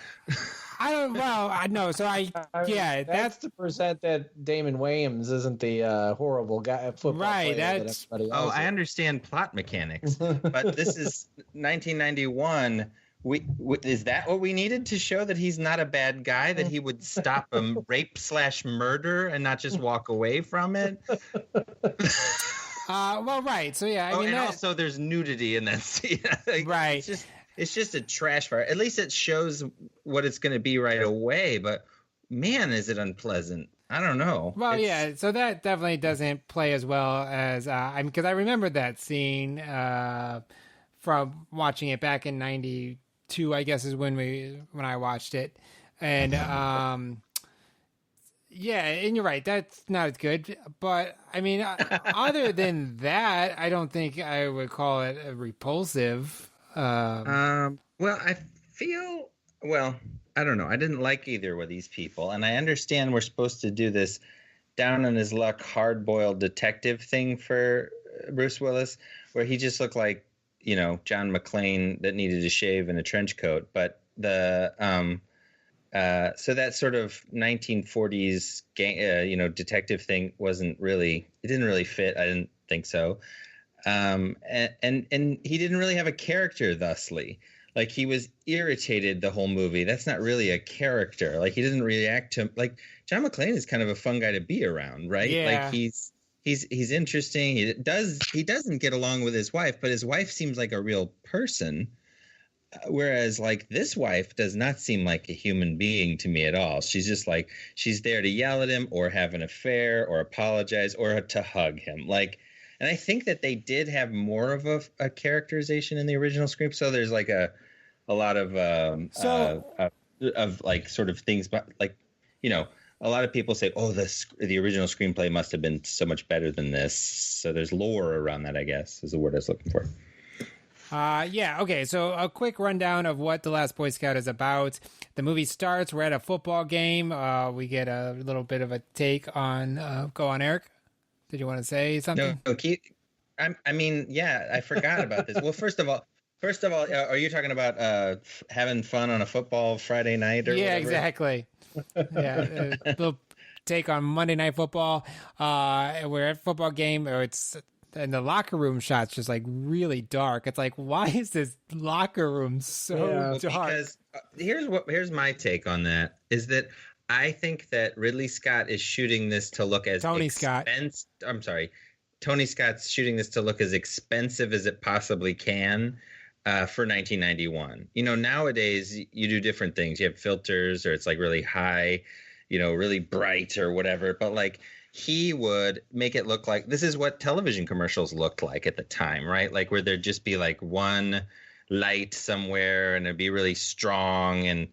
I know. So that's to present that Damon Wayans isn't the horrible guy football player that everybody else I understand plot mechanics, but this is 1991. Is that what we needed to show that he's not a bad guy, that he would stop a rape/murder and not just walk away from it? Well, right. So yeah, I mean, also there's nudity in that scene. Right. It's just a trash fire. At least it shows what it's going to be right away. But man, is it unpleasant. I don't know. Well, yeah. So that definitely doesn't play as well as because I remember that scene from watching it back in '92. I guess is when I watched it, and yeah, and you're right. That's not as good. But I mean, other than that, I don't think I would call it repulsive. Well, I feel, I don't know. I didn't like either of these people, and I understand we're supposed to do this down on his luck, hard-boiled detective thing for Bruce Willis, where he just looked like, John McClane that needed to shave in a trench coat. But so that sort of 1940s, detective thing it didn't really fit. I didn't think so. And he didn't really have a character thusly. Like, he was irritated the whole movie. That's not really a character. Like, he doesn't react to, like, John McClane is kind of a fun guy to be around, right? Yeah. Like, he's interesting. He doesn't get along with his wife, but his wife seems like a real person. Whereas, like, this wife does not seem like a human being to me at all. She's just like, she's there to yell at him or have an affair or apologize or to hug him. Like, and I think that they did have more of a characterization in the original script. So there's like a lot of like sort of things, but like, a lot of people say, oh, the original screenplay must have been so much better than this. So there's lore around that, I guess, is the word I was looking for. Yeah. Okay. So a quick rundown of what The Last Boy Scout is about. The movie starts. We're at a football game. We get a little bit of a take on. Go on, Eric. Did you want to say something? No. I forgot about this. Well, first of all, are you talking about having fun on a football Friday night or whatever? Exactly. Yeah, a little take on Monday Night Football. We're at a football game, and the locker room shot's just like really dark. It's like, why is this locker room so dark? Because here's my take on that is that I think that Ridley Scott is shooting this to look as Tony Scott's shooting this to look as expensive as it possibly can for 1991. Nowadays you do different things. You have filters, or it's like really high, really bright or whatever. But like, he would make it look like this is what television commercials looked like at the time, right? Like, where there'd just be like one light somewhere and it'd be really strong. And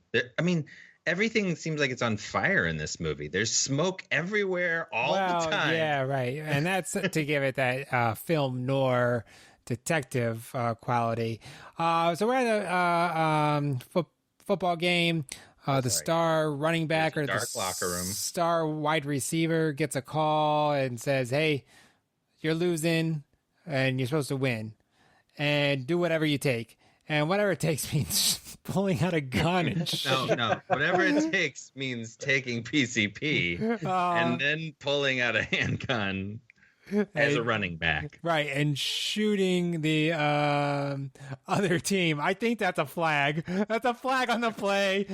everything seems like it's on fire in this movie. There's smoke everywhere all the time. Yeah, right. And that's to give it that film noir detective quality. So we're at a football game. The star running back or dark locker room. Star wide receiver gets a call and says, hey, you're losing and you're supposed to win. And do whatever you take. And whatever it takes means pulling out a gun and No. Whatever it takes means taking PCP and then pulling out a handgun as a running back. Right, and shooting the other team. I think that's a flag. That's a flag on the play.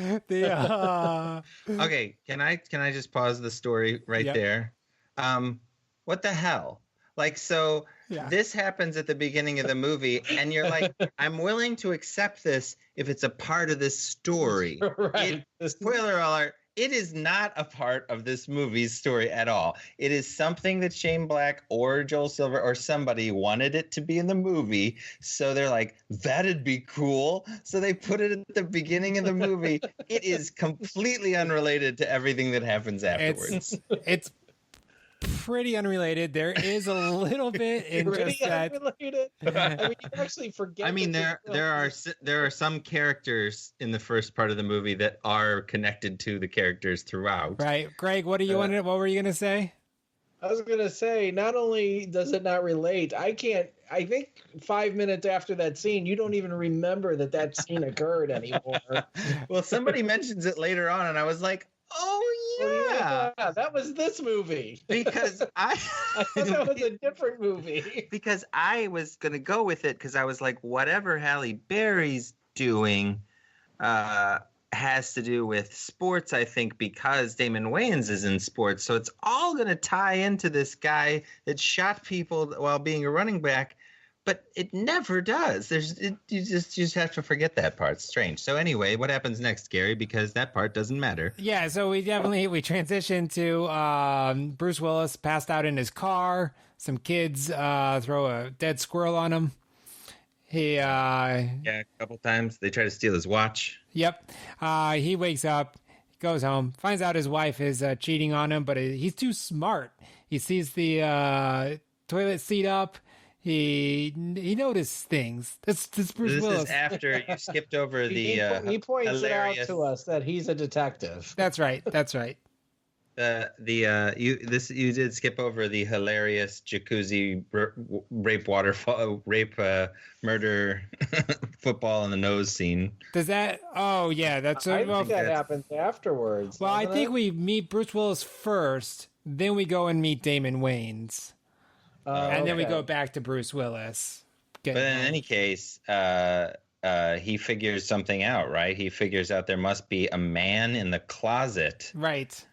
Okay, can I just pause the story right there? What the hell? Like, so this happens at the beginning of the movie, and you're like, I'm willing to accept this if it's a part of this story. Right. Spoiler alert, it is not a part of this movie's story at all. It is something that Shane Black or Joel Silver or somebody wanted it to be in the movie. So they're like, that'd be cool. So they put it at the beginning of the movie. It is completely unrelated to everything that happens afterwards. pretty unrelated. There is a little bit in pretty just that. Unrelated. I mean, you actually forget. I mean, there are some characters in the first part of the movie that are connected to the characters throughout. Right, Greg. What were you gonna say? I was gonna say, not only does it not relate, I think 5 minutes after that scene, you don't even remember that scene occurred anymore. Well, somebody mentions it later on, and I was like, oh yeah, that was this movie. Because I thought that was a different movie. Because I was gonna go with it because I was like, whatever Halle Berry's doing, has to do with sports, I think, because Damon Wayans is in sports. So it's all going to tie into this guy that shot people while being a running back, but it never does. You just have to forget that part. It's strange. So anyway, what happens next, Gary? Because that part doesn't matter. Yeah, so we transition to Bruce Willis passed out in his car. Some kids throw a dead squirrel on him. A couple times they try to steal his watch. Yep. He wakes up, goes home, finds out his wife is cheating on him, but he's too smart. He sees the toilet seat up. He noticed things. This Bruce Willis. Is after you skipped over the. He points it out to us that he's a detective. That's right. You did skip over the hilarious jacuzzi rape murder football in the nose scene. Does that? Oh yeah, that's. I think that happens afterwards. Well, I think we meet Bruce Willis first, then we go and meet Damon Wayans, and then we go back to Bruce Willis. But in any case, he figures something out, right? He figures out there must be a man in the closet, right?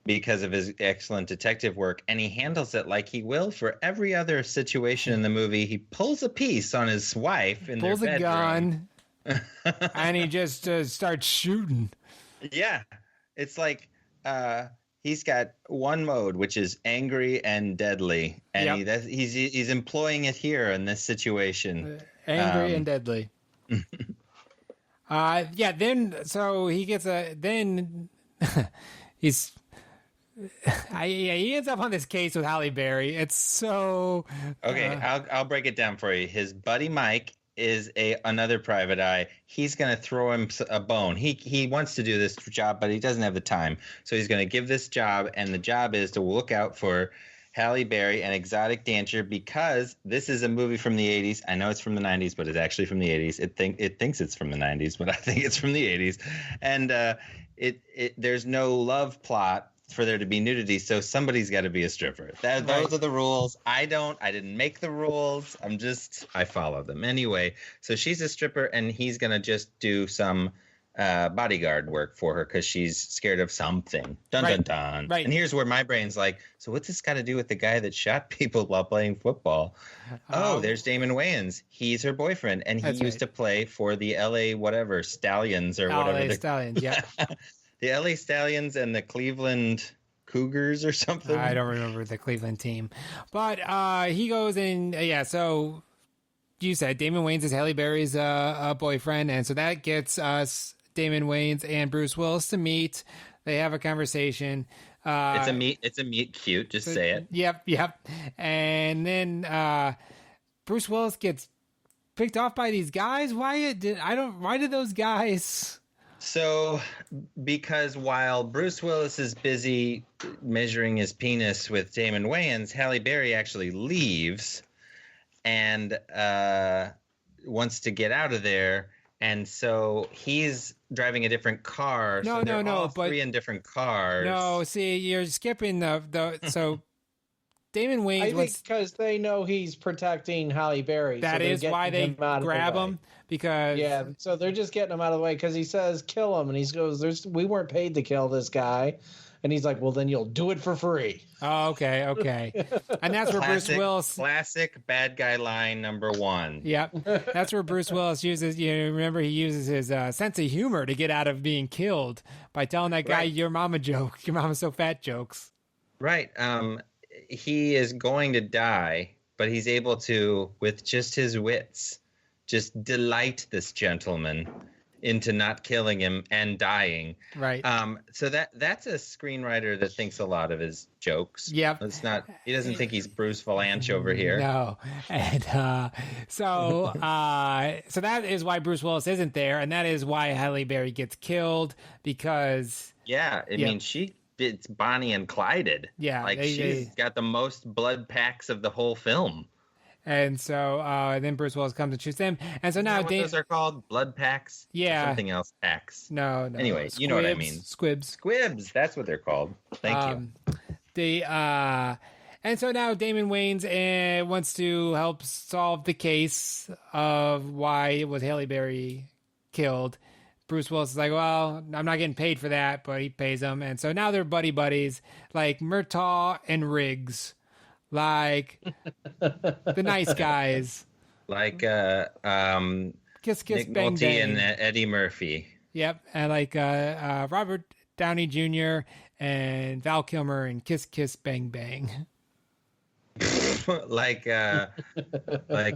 Because of his excellent detective work, and he handles it like he will for every other situation in the movie. He pulls a piece on his wife in their bedroom. Pulls a gun, and he just starts shooting. Yeah, it's like he's got one mode, which is angry and deadly, and he's employing it here in this situation. Angry and deadly. Then so he gets he ends up on this case with Halle Berry. It's so okay. I'll break it down for you. His buddy Mike is another private eye. He's going to throw him a bone. He wants to do this job, but he doesn't have the time. So he's going to give this job, and the job is to look out for Halle Berry and exotic dancer, because this is a movie from the 80s. I know it's from the 90s, but it's actually from the 80s. It thinks it's from the 90s, but I think it's from the 80s. And there's no love plot for there to be nudity, so somebody's got to be a stripper. Those are the rules. I didn't make the rules. I follow them. Anyway, so she's a stripper, and he's going to just do some bodyguard work for her because she's scared of something. Dun, dun, dun. Right. And here's where my brain's like, so what's this got to do with the guy that shot people while playing football? There's Damon Wayans. He's her boyfriend, and he used to play for the LA whatever Stallions or whatever. LA Stallions, yeah. The LA Stallions and the Cleveland Cougars or something. I don't remember the Cleveland team. But he goes in, so you said Damon Wayans is Halle Berry's boyfriend, and so that gets us, Damon Wayans and Bruce Willis, to meet. They have a conversation. It's a meet cute, just say it. Yep. And then Bruce Willis gets picked off by these guys. Why did those guys... So, because while Bruce Willis is busy measuring his penis with Damon Wayans, Halle Berry actually leaves and wants to get out of there. And so he's driving a different car. But three in different cars. No, see, you're skipping so Damon Wayans. I think because they know he's protecting Halle Berry. That is why they grab him. Because so they're just getting him out of the way because he says kill him, and he goes, we weren't paid to kill this guy, and he's like, well, then you'll do it for free. Oh, okay. And that's where Bruce Willis, classic bad guy line number one. Yep, that's where Bruce Willis uses. Remember, he uses his sense of humor to get out of being killed by telling that guy your mama's so fat jokes. Right. He is going to die, but he's able to, with just his wits, just delight this gentleman into not killing him and dying. Right. So that's a screenwriter that thinks a lot of his jokes. Yep. It's not. He doesn't think he's Bruce Valanche over here. No. And so that is why Bruce Willis isn't there, and that is why Halle Berry gets killed because. Yeah, I mean it's Bonnie and Clyde. Yeah, like she's got the most blood packs of the whole film. And so then Bruce Willis comes and shoots them. And so now those are called blood packs. Yeah, something else packs. No. Anyway, you know what I mean. Squibs. That's what they're called. Thank you. And so now Damon Wayans wants to help solve the case of why it was Halle Berry killed. Bruce Willis is like, well, I'm not getting paid for that, but he pays him. And so now they're buddy-buddies, like Murtaugh and Riggs, like the nice guys. Like Kiss Kiss Nick Bang Nolte Bang. and Eddie Murphy. Yep, and like Robert Downey Jr. and Val Kilmer and Kiss Kiss Bang Bang. like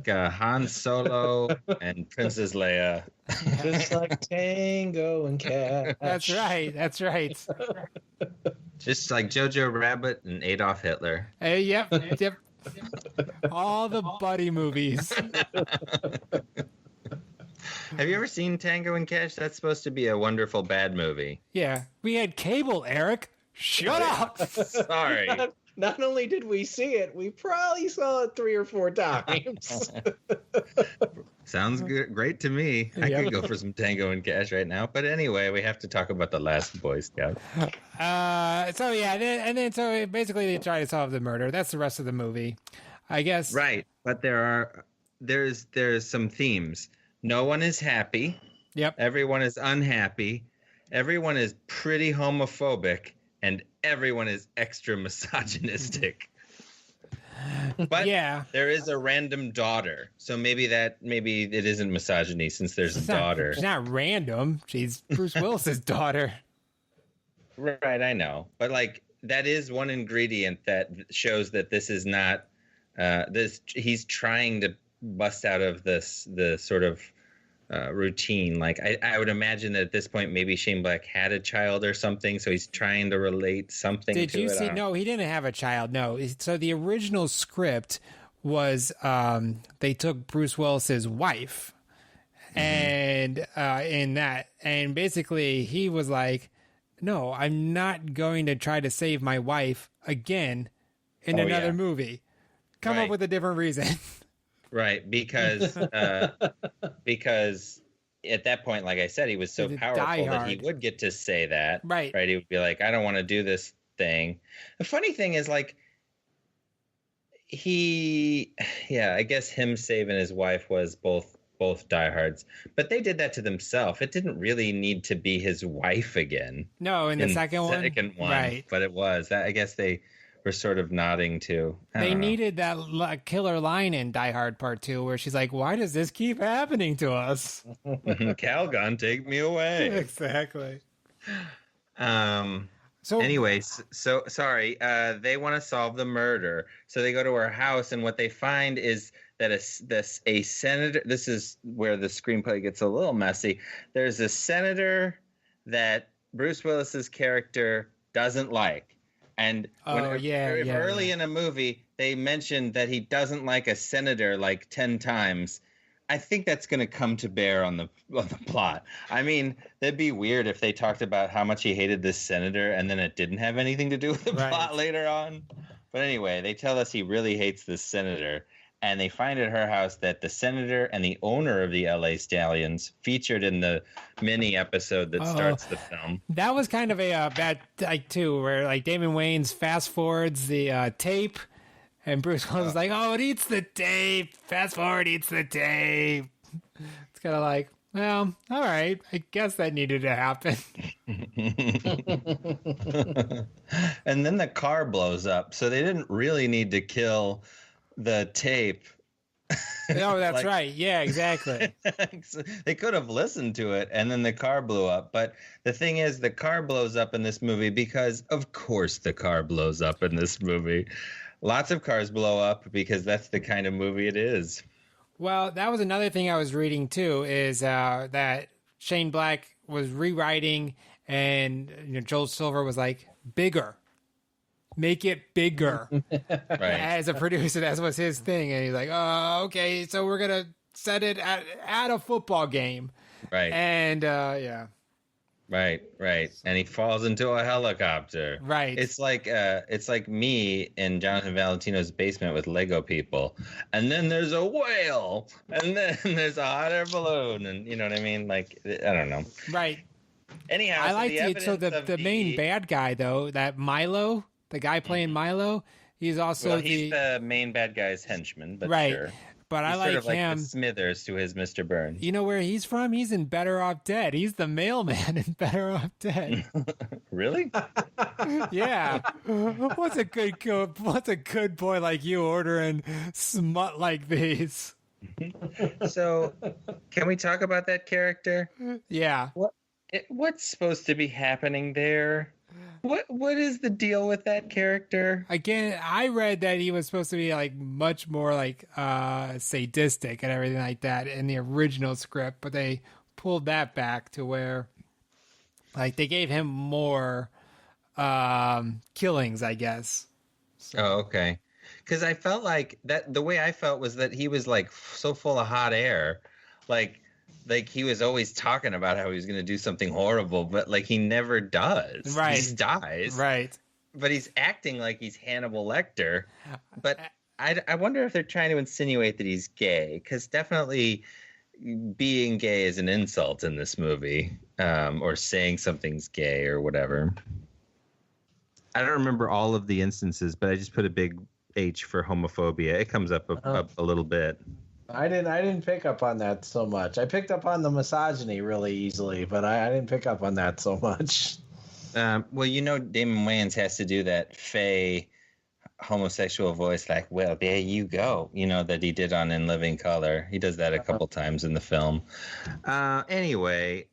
Han Solo and Princess Leia. Just like Tango and Cash. That's right. Just like Jojo Rabbit and Adolf Hitler. Yep. All the buddy movies. Have you ever seen Tango and Cash? That's supposed to be a wonderful bad movie. Yeah. We had cable, Eric. Shut up. Sorry. Not only did we see it, we probably saw it 3 or 4 times. Sounds good, great to me. I could go for some Tango and Cash right now. But anyway, we have to talk about The Last Boy Scout. So basically they try to solve the murder. That's the rest of the movie, I guess. Right, but there's some themes. No one is happy. Yep. Everyone is unhappy. Everyone is pretty homophobic. And everyone is extra misogynistic. But there is a random daughter. So maybe it isn't misogyny since there's a daughter. She's not random. She's Bruce Willis's daughter. Right, I know. But like that is one ingredient that shows that this is not he's trying to bust out of the sort of routine. Like I would imagine that at this point maybe Shane Black had a child or something, so he's trying to relate something. Did to you it. see? No, he didn't have a child. No, so the original script was they took Bruce Willis's wife, and in that, and basically he was like, "No, I'm not going to try to save my wife again in another movie. Come up with a different reason." Right, because at that point, like I said, he was so powerful that he would get to say that. Right. He would be like, I don't want to do this thing. The funny thing is, like, I guess him saving his wife was both diehards, but they did that to themselves. It didn't really need to be his wife again. No, in the second one? Right. But it was. I guess they were sort of nodding to. They needed that killer line in Die Hard Part 2 where she's like, why does this keep happening to us? Calgon, take me away. Exactly. So sorry. They want to solve the murder. So they go to her house, and what they find is that a senator, this is where the screenplay gets a little messy. There's a senator that Bruce Willis's character doesn't like. And early in a movie, they mentioned that he doesn't like a senator like 10 times. I think that's going to come to bear on the plot. I mean, that'd be weird if they talked about how much he hated this senator and then it didn't have anything to do with the plot later on. But anyway, they tell us he really hates this senator. And they find at her house that the senator and the owner of the LA Stallions featured in the mini episode that starts the film. That was kind of a bad too, where like Damon Wayans fast forwards the tape, and Bruce Willis is like, "Oh, it eats the tape. Fast forward eats the tape." It's kind of like, well, all right, I guess that needed to happen. And then the car blows up, so they didn't really need to kill the tape. No, that's right. Yeah, exactly. They could have listened to it, and then the car blew up. But the thing is, the car blows up in this movie because, of course, the car blows up in this movie. Lots of cars blow up because that's the kind of movie it is. Well, that was another thing I was reading, too, is that Shane Black was rewriting, and Joel Silver was like, bigger. Make it bigger. Right. As a producer, that was his thing. And he's like, oh, okay, so we're going to set it at a football game. Right. And, yeah. Right. And he falls into a helicopter. Right. It's like me in Jonathan Valentino's basement with Lego people. And then there's a whale. And then there's a hot air balloon. And you know what I mean? Like, I don't know. Right. Anyhow, I like the main bad guy, though, that Milo, the guy playing Milo, he's also he's the main bad guy's henchman, but right. sure. But he's I like sort of him. Like the Smithers to his Mr. Burns. You know where he's from? He's in Better Off Dead. He's the mailman in Better Off Dead. Really? Yeah. What's a good boy like you ordering smut like these? So, can we talk about that character? Yeah. What's supposed to be happening there? What is the deal with that character? Again, I read that he was supposed to be like much more like sadistic and everything like that in the original script, but they pulled that back to where like they gave him more killings, I guess. So. Oh, okay. Because I felt like that the way I felt was that he was like so full of hot air, like he was always talking about how he was going to do something horrible, but like he never does. Right. He just dies. Right. But he's acting like he's Hannibal Lecter. But I wonder if they're trying to insinuate that he's gay, because definitely being gay is an insult in this movie, or saying something's gay or whatever. I don't remember all of the instances, but I just put a big H for homophobia. It comes up a little bit. I didn't pick up on that so much. I picked up on the misogyny really easily, but I didn't pick up on that so much. Well, Damon Wayans has to do that fey homosexual voice, like, well, there you go, that he did on In Living Color. He does that a couple times in the film. Anyway,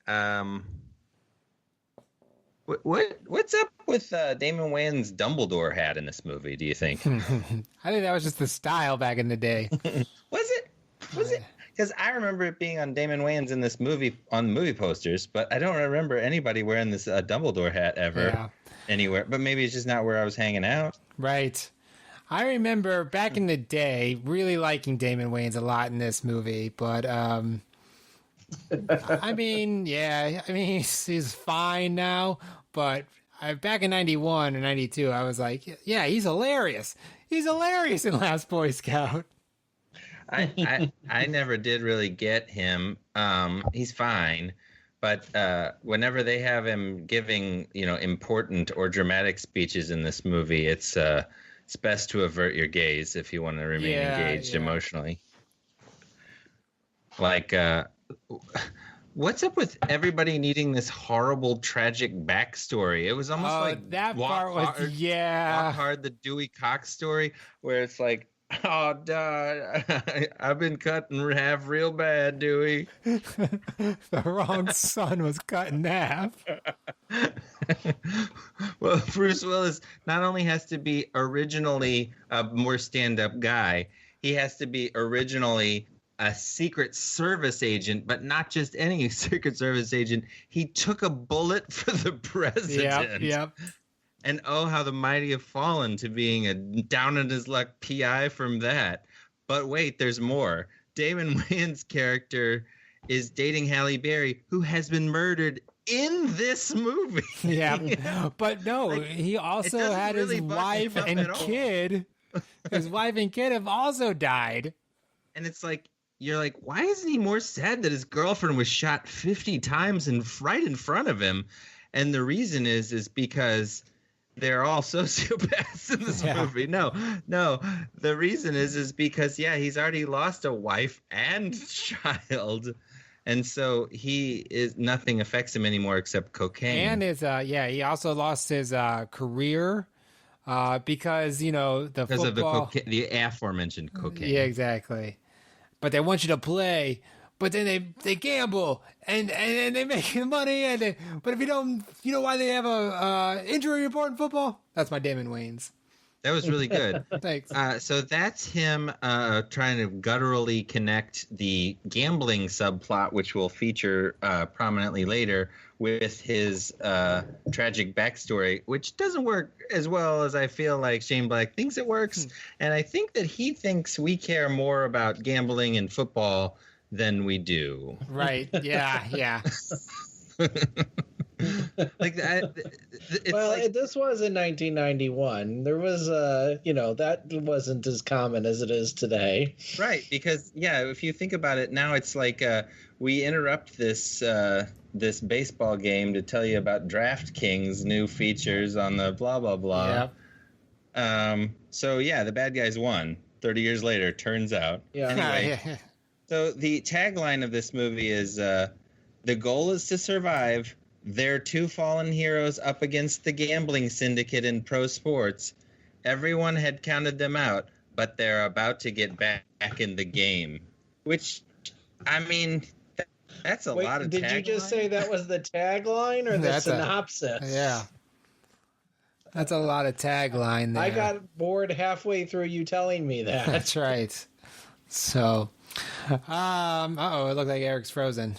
what's up with Damon Wayans' Dumbledore hat in this movie, do you think? I think that was just the style back in the day. Was it? Because I remember it being on Damon Wayans in this movie, on the movie posters, but I don't remember anybody wearing this Dumbledore hat ever anywhere. But maybe it's just not where I was hanging out. Right. I remember back in the day really liking Damon Wayans a lot in this movie, but he's fine now, but back in 91 and 92, I was like, yeah, he's hilarious. He's hilarious in Last Boy Scout. I never did really get him. He's fine, but whenever they have him giving important or dramatic speeches in this movie, it's best to avert your gaze if you want to remain engaged emotionally. Like, what's up with everybody needing this horrible, tragic backstory? It was almost like that part was Walk Hard, the Dewey Cox story, where it's like, oh, Dad, I've been cut in half real bad, Dewey. The wrong son was cut in half. Well, Bruce Willis not only has to be originally a more stand-up guy, he has to be originally a Secret Service agent, but not just any Secret Service agent. He took a bullet for the president. Yep. And oh, how the mighty have fallen to being a down-on-his-luck PI from that. But wait, there's more. Damon Wayans' character is dating Halle Berry, who has been murdered in this movie. Yeah, but no, he also had his wife and kid. His wife and kid have also died. And it's like, you're like, why isn't he more sad that his girlfriend was shot 50 times right in front of him? And the reason is because they're all sociopaths in this movie. No. The reason is because, he's already lost a wife and child. And so nothing affects him anymore except cocaine. And he also lost his career because, the aforementioned cocaine. Yeah, exactly. But they want you to play. But then they gamble and they make money. But if you don't, why they have a injury report in football? That's my Damon Wayans. That was really good. Thanks. So that's him trying to gutturally connect the gambling subplot, which will feature prominently later, with his tragic backstory, which doesn't work as well as I feel like Shane Black thinks it works. And I think that he thinks we care more about gambling and football than we do. Right. Yeah. Yeah. Like that. This was in 1991. There was that wasn't as common as it is today. Right, because if you think about it now, it's like we interrupt this baseball game to tell you about DraftKings new features on the blah blah blah. Yeah. So the bad guys won 30 years later, turns out. Yeah. Anyway, so the tagline of this movie is the goal is to survive. They're two fallen heroes up against the gambling syndicate in pro sports. Everyone had counted them out, but they're about to get back in the game. Which, I mean, that's a lot of Did tagline. You just say that was the tagline or the synopsis? Yeah. That's a lot of tagline there. I got bored halfway through you telling me that. That's right. So, it looked like Eric's frozen.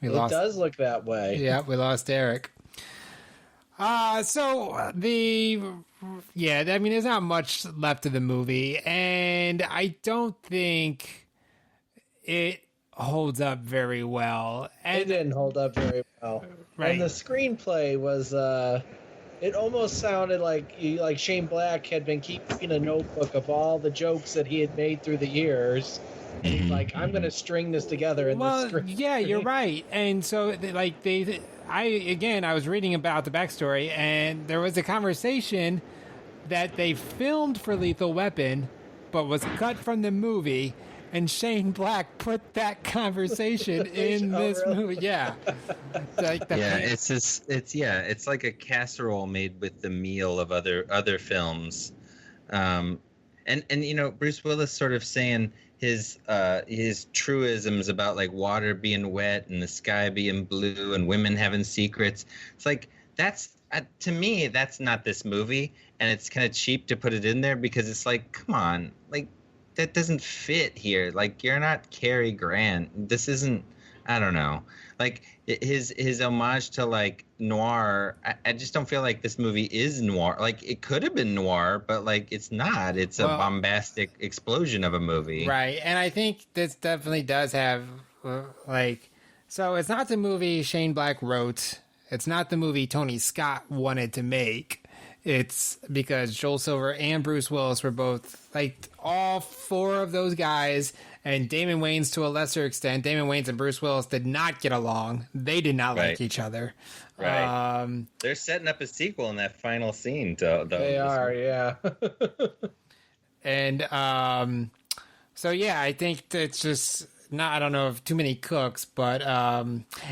It does look that way. Yeah, we lost Eric. There's not much left of the movie, and I don't think it holds up very well. And it didn't hold up very well. Right. And the screenplay was, it almost sounded like Shane Black had been keeping a notebook of all the jokes that he had made through the years. Like, I'm going to string this together in the screen. Yeah, you're right. And so, I was reading about the backstory, and there was a conversation that they filmed for Lethal Weapon, but was cut from the movie, and Shane Black put that conversation in this movie. Yeah. It's like a casserole made with the meal of other films. And Bruce Willis sort of saying his truisms about like water being wet and the sky being blue and women having secrets. It's like that's to me that's not this movie, and it's kind of cheap to put it in there because it's like, come on, like that doesn't fit here. Like, you're not Cary Grant. This isn't. I don't know. Like his homage to like noir. I just don't feel like this movie is noir. Like, it could have been noir, but like it's not. It's a bombastic explosion of a movie. Right. And I think this definitely does have so it's not the movie Shane Black wrote. It's not the movie Tony Scott wanted to make. It's because Joel Silver and Bruce Willis were both, like, all four of those guys, and Damon Wayans to a lesser extent. Damon Wayans and Bruce Willis did not get along. They did not like each other. Right. They're setting up a sequel in that final scene. They are, yeah. And I think it's just not, I don't know if too many cooks, but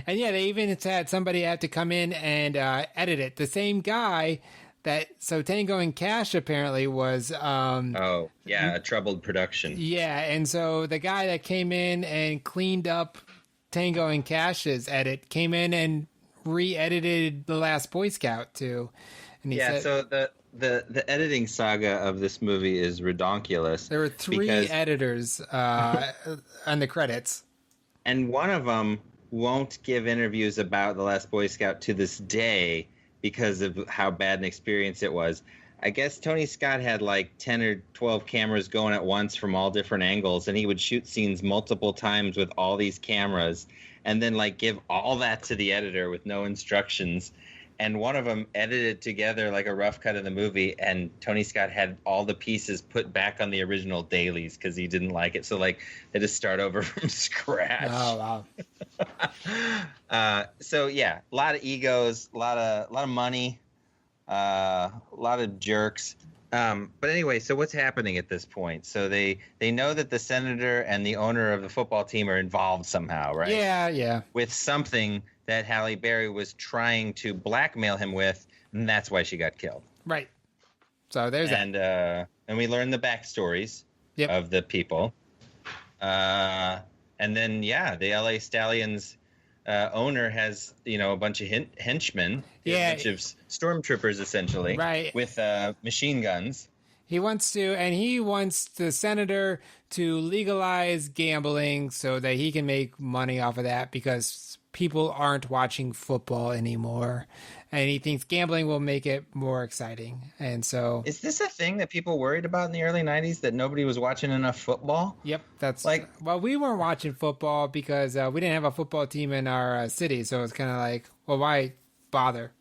they even had somebody have to come in and edit it. The same guy. Tango and Cash apparently was... a troubled production. Yeah, and so the guy that came in and cleaned up Tango and Cash's edit came in and re-edited The Last Boy Scout, too. And he said, so the editing saga of this movie is redonkulous. There were three editors on the credits. And one of them won't give interviews about The Last Boy Scout to this day, because of how bad an experience it was. I guess Tony Scott had like 10 or 12 cameras going at once from all different angles, and he would shoot scenes multiple times with all these cameras and then like give all that to the editor with no instructions. And one of them edited together like a rough cut of the movie, and Tony Scott had all the pieces put back on the original dailies because he didn't like it. So like they just start over from scratch. Oh, wow. A lot of egos, a lot of money, a lot of jerks. But anyway, so what's happening at this point? So they know that the senator and the owner of the football team are involved somehow, right? Yeah. With something that Halle Berry was trying to blackmail him with, and that's why she got killed. Right. So there's that. And we learn the backstories of the people. And then, the LA Stallions owner has, a bunch of henchmen, a bunch of stormtroopers essentially, right, with machine guns. He wants the senator to legalize gambling so that he can make money off of that because people aren't watching football anymore. And he thinks gambling will make it more exciting. And so... Is this a thing that people worried about in the early 90s, that nobody was watching enough football? Yep, that's... Well, we weren't watching football because we didn't have a football team in our city. So it's kind of like, well, why bother?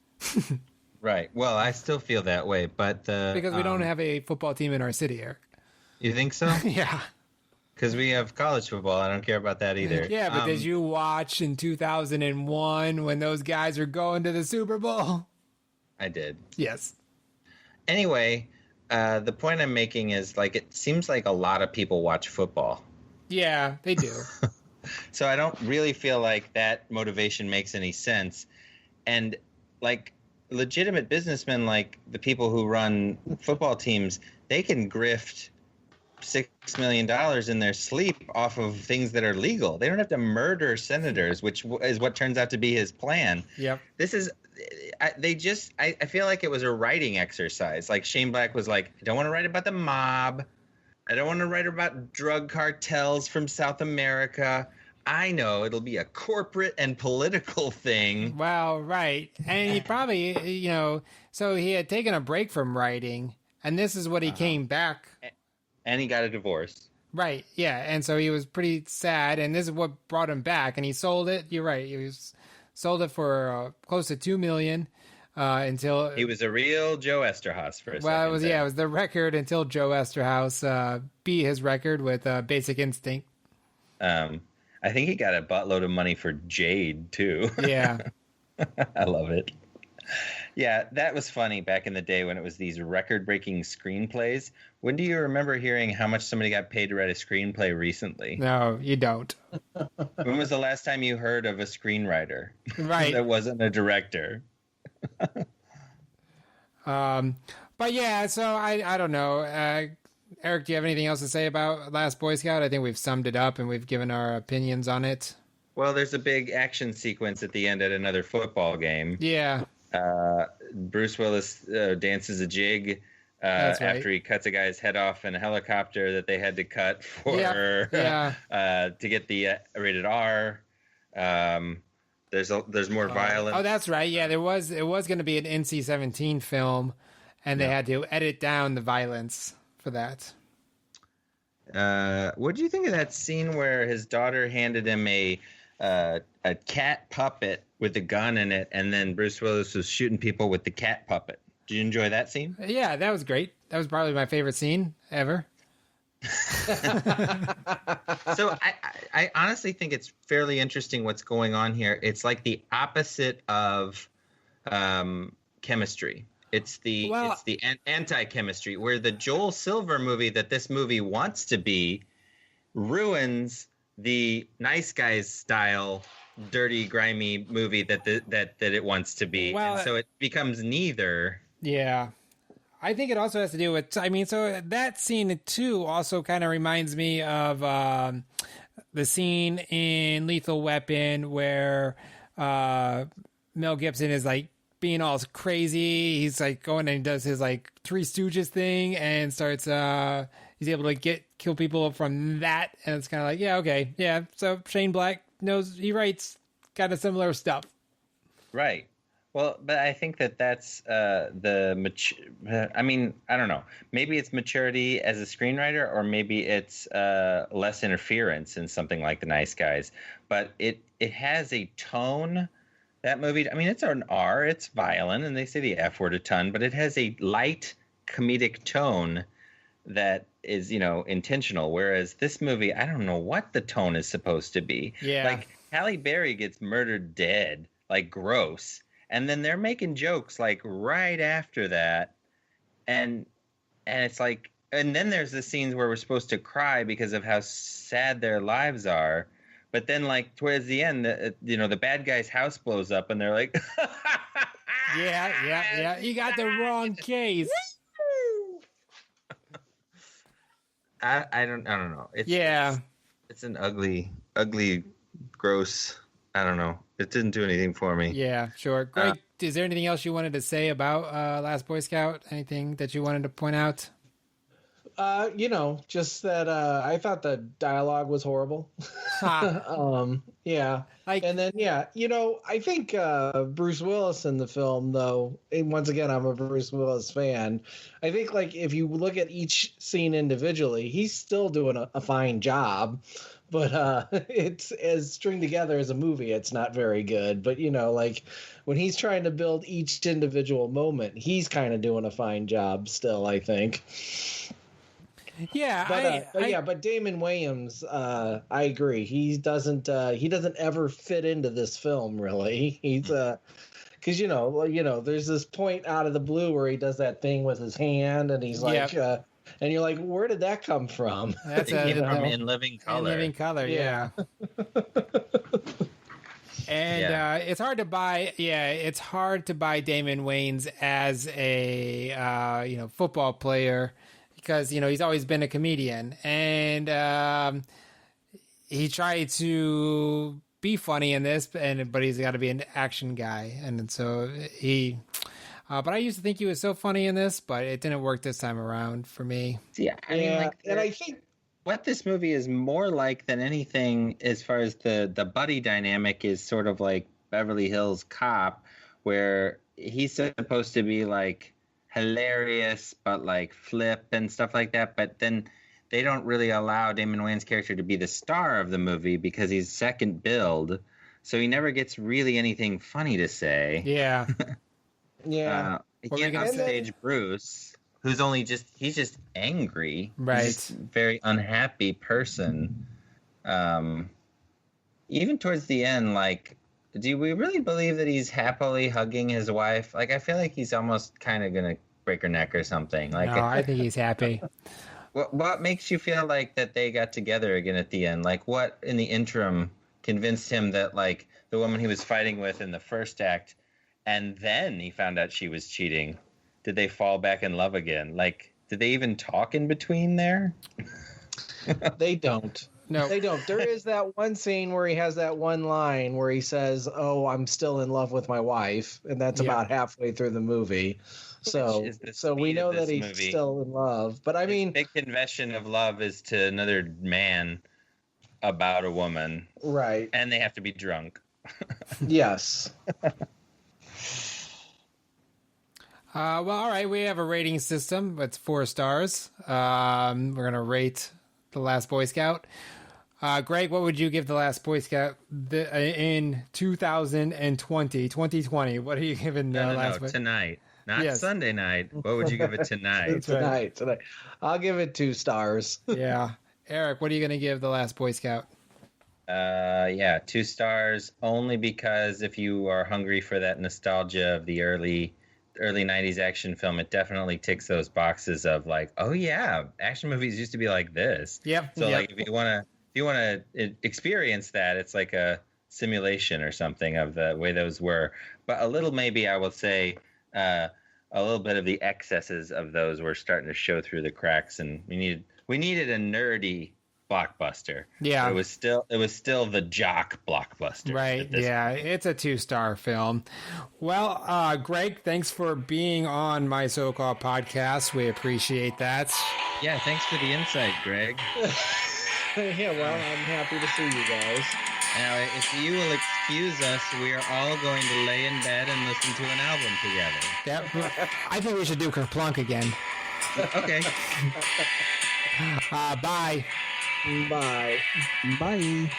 Right. Well, I still feel that way, but... because we don't have a football team in our city, Eric. You think so? Yeah. Because we have college football. I don't care about that either. Yeah, but did you watch in 2001 when those guys were going to the Super Bowl? I did. Yes. Anyway, the point I'm making is, it seems like a lot of people watch football. Yeah, they do. So I don't really feel like that motivation makes any sense. And, legitimate businessmen, like the people who run football teams, they can grift $6 million in their sleep off of things that are legal. They don't have to murder senators, which is what turns out to be his plan. Yep. This is, I feel like it was a writing exercise. Like Shane Black was like, I don't want to write about the mob. I don't want to write about drug cartels from South America. I know it'll be a corporate and political thing. Well, right. And he probably, so he had taken a break from writing, and this is what he came back. And he got a divorce. Right, yeah. And so he was pretty sad, and this is what brought him back. And he sold it. You're right. Sold it for close to $2 million until... He was a real Joe Esterhaus for a second. Well, it was the record until Joe Esterhaus beat his record with Basic Instinct. I think he got a buttload of money for Jade, too. Yeah. I love it. Yeah, that was funny back in the day when it was these record-breaking screenplays. When do you remember hearing how much somebody got paid to write a screenplay recently? No, you don't. When was the last time you heard of a screenwriter? Right. That wasn't a director. But yeah, so I don't know. Eric, do you have anything else to say about Last Boy Scout? I think we've summed it up and we've given our opinions on it. Well, there's a big action sequence at the end at another football game. Yeah. Bruce Willis dances a jig after he cuts a guy's head off in a helicopter that they had to cut for to get the rated R. There's more violence. Oh, that's right. Yeah, it was going to be an NC-17 film, and they had to edit down the violence for that. What do you think of that scene where his daughter handed him a cat puppet with a gun in it, and then Bruce Willis was shooting people with the cat puppet? Did you enjoy that scene? Yeah, that was great. That was probably my favorite scene ever. So I honestly think it's fairly interesting what's going on here. It's like the opposite of chemistry. It's the anti-chemistry, where the Joel Silver movie that this movie wants to be ruins the nice guys style, dirty, grimy movie that it wants to be. Well, and so it becomes neither. Yeah. I think it also has to do with, so that scene too also kind of reminds me of the scene in Lethal Weapon where Mel Gibson is like being all crazy. He's like going and does his like Three Stooges thing and starts, he's able to kill people from that. And it's kind of like, yeah, okay. Yeah. So Shane Black he writes kind of similar stuff. Right. Well, but I think that's I don't know. Maybe it's maturity as a screenwriter, or maybe it's less interference in something like The Nice Guys. But it has a tone, that movie. I mean, it's an R, it's violent, and they say the F word a ton, but it has a light comedic tone that is, intentional. Whereas this movie, I don't know what the tone is supposed to be. Yeah. Like Halle Berry gets murdered dead, like gross. And then they're making jokes like right after that. And it's like, and then there's the scenes where we're supposed to cry because of how sad their lives are. But then like towards the end, the bad guy's house blows up and they're like, yeah. You got the wrong case. I don't know. It's an ugly, gross I don't know. It didn't do anything for me. Yeah, sure. Greg, is there anything else you wanted to say about Last Boy Scout? Anything that you wanted to point out? Just that I thought the dialogue was horrible. Yeah. And then, I think Bruce Willis in the film, though, and once again, I'm a Bruce Willis fan. I think, like, if you look at each scene individually, he's still doing a fine job. But it's as string together as a movie, it's not very good. But, like when he's trying to build each individual moment, he's kind of doing a fine job still, I think. Yeah, but Damon Wayans, I agree. He doesn't ever fit into this film really. He's because there's this point out of the blue where he does that thing with his hand, and he's like, and you're like, where did that come from? That's In Living Color. In Living Color, yeah. And it's hard to buy. Yeah, it's hard to buy Damon Wayans as a football player. Because, he's always been a comedian, and he tried to be funny in this, but he's got to be an action guy. And so but I used to think he was so funny in this, but it didn't work this time around for me. Yeah, and I think what this movie is more like than anything as far as the buddy dynamic is sort of like Beverly Hills Cop, where he's supposed to be like hilarious but like flip and stuff like that, but then they don't really allow Damon Wayans' character to be the star of the movie because he's second billed, so he never gets really anything funny to say. Yeah. Again, on stage, Bruce, who's he's just angry, right? He's just a very unhappy person. Even towards the end, like, do we really believe that he's happily hugging his wife? Like, I feel like he's almost kind of gonna break her neck or something. Like, no, I think he's happy. What makes you feel like that they got together again at the end? Like, what in the interim convinced him that, like, the woman he was fighting with in the first act, and then he found out she was cheating, did they fall back in love again? Like, did they even talk in between there? They don't. No, they don't. There is that one scene where he has that one line where he says, "Oh, I'm still in love with my wife," and that's about halfway through the movie. So we know that he's still in love. But I mean, big confession of love is to another man about a woman, right? And they have to be drunk. Yes. Well, all right. We have a rating system. It's 4 stars. We're gonna rate The Last Boy Scout. Greg, what would you give The Last Boy Scout in 2020? What are you giving The Last Boy Scout? Tonight. Not Sunday night. What would you give it tonight? Tonight. I'll give it 2 stars. Yeah. Eric, what are you going to give The Last Boy Scout? 2 stars, only because if you are hungry for that nostalgia of the early 90s action film, it definitely ticks those boxes of like, oh yeah, action movies used to be like this. Yep. So like if you want to experience that, it's like a simulation or something of the way those were. But a little, maybe I will say, a little bit of the excesses of those were starting to show through the cracks, and we needed a nerdy blockbuster. Yeah, it was still the jock blockbuster. Right. Yeah, it's a 2-star film. Well, Greg, thanks for being on my so-called podcast. We appreciate that. Yeah, thanks for the insight, Greg. Yeah, well, I'm happy to see you guys. Now, if you will excuse us, we are all going to lay in bed and listen to an album together. Yep. I think we should do Kerplunk again. Okay. Bye. Bye. Bye.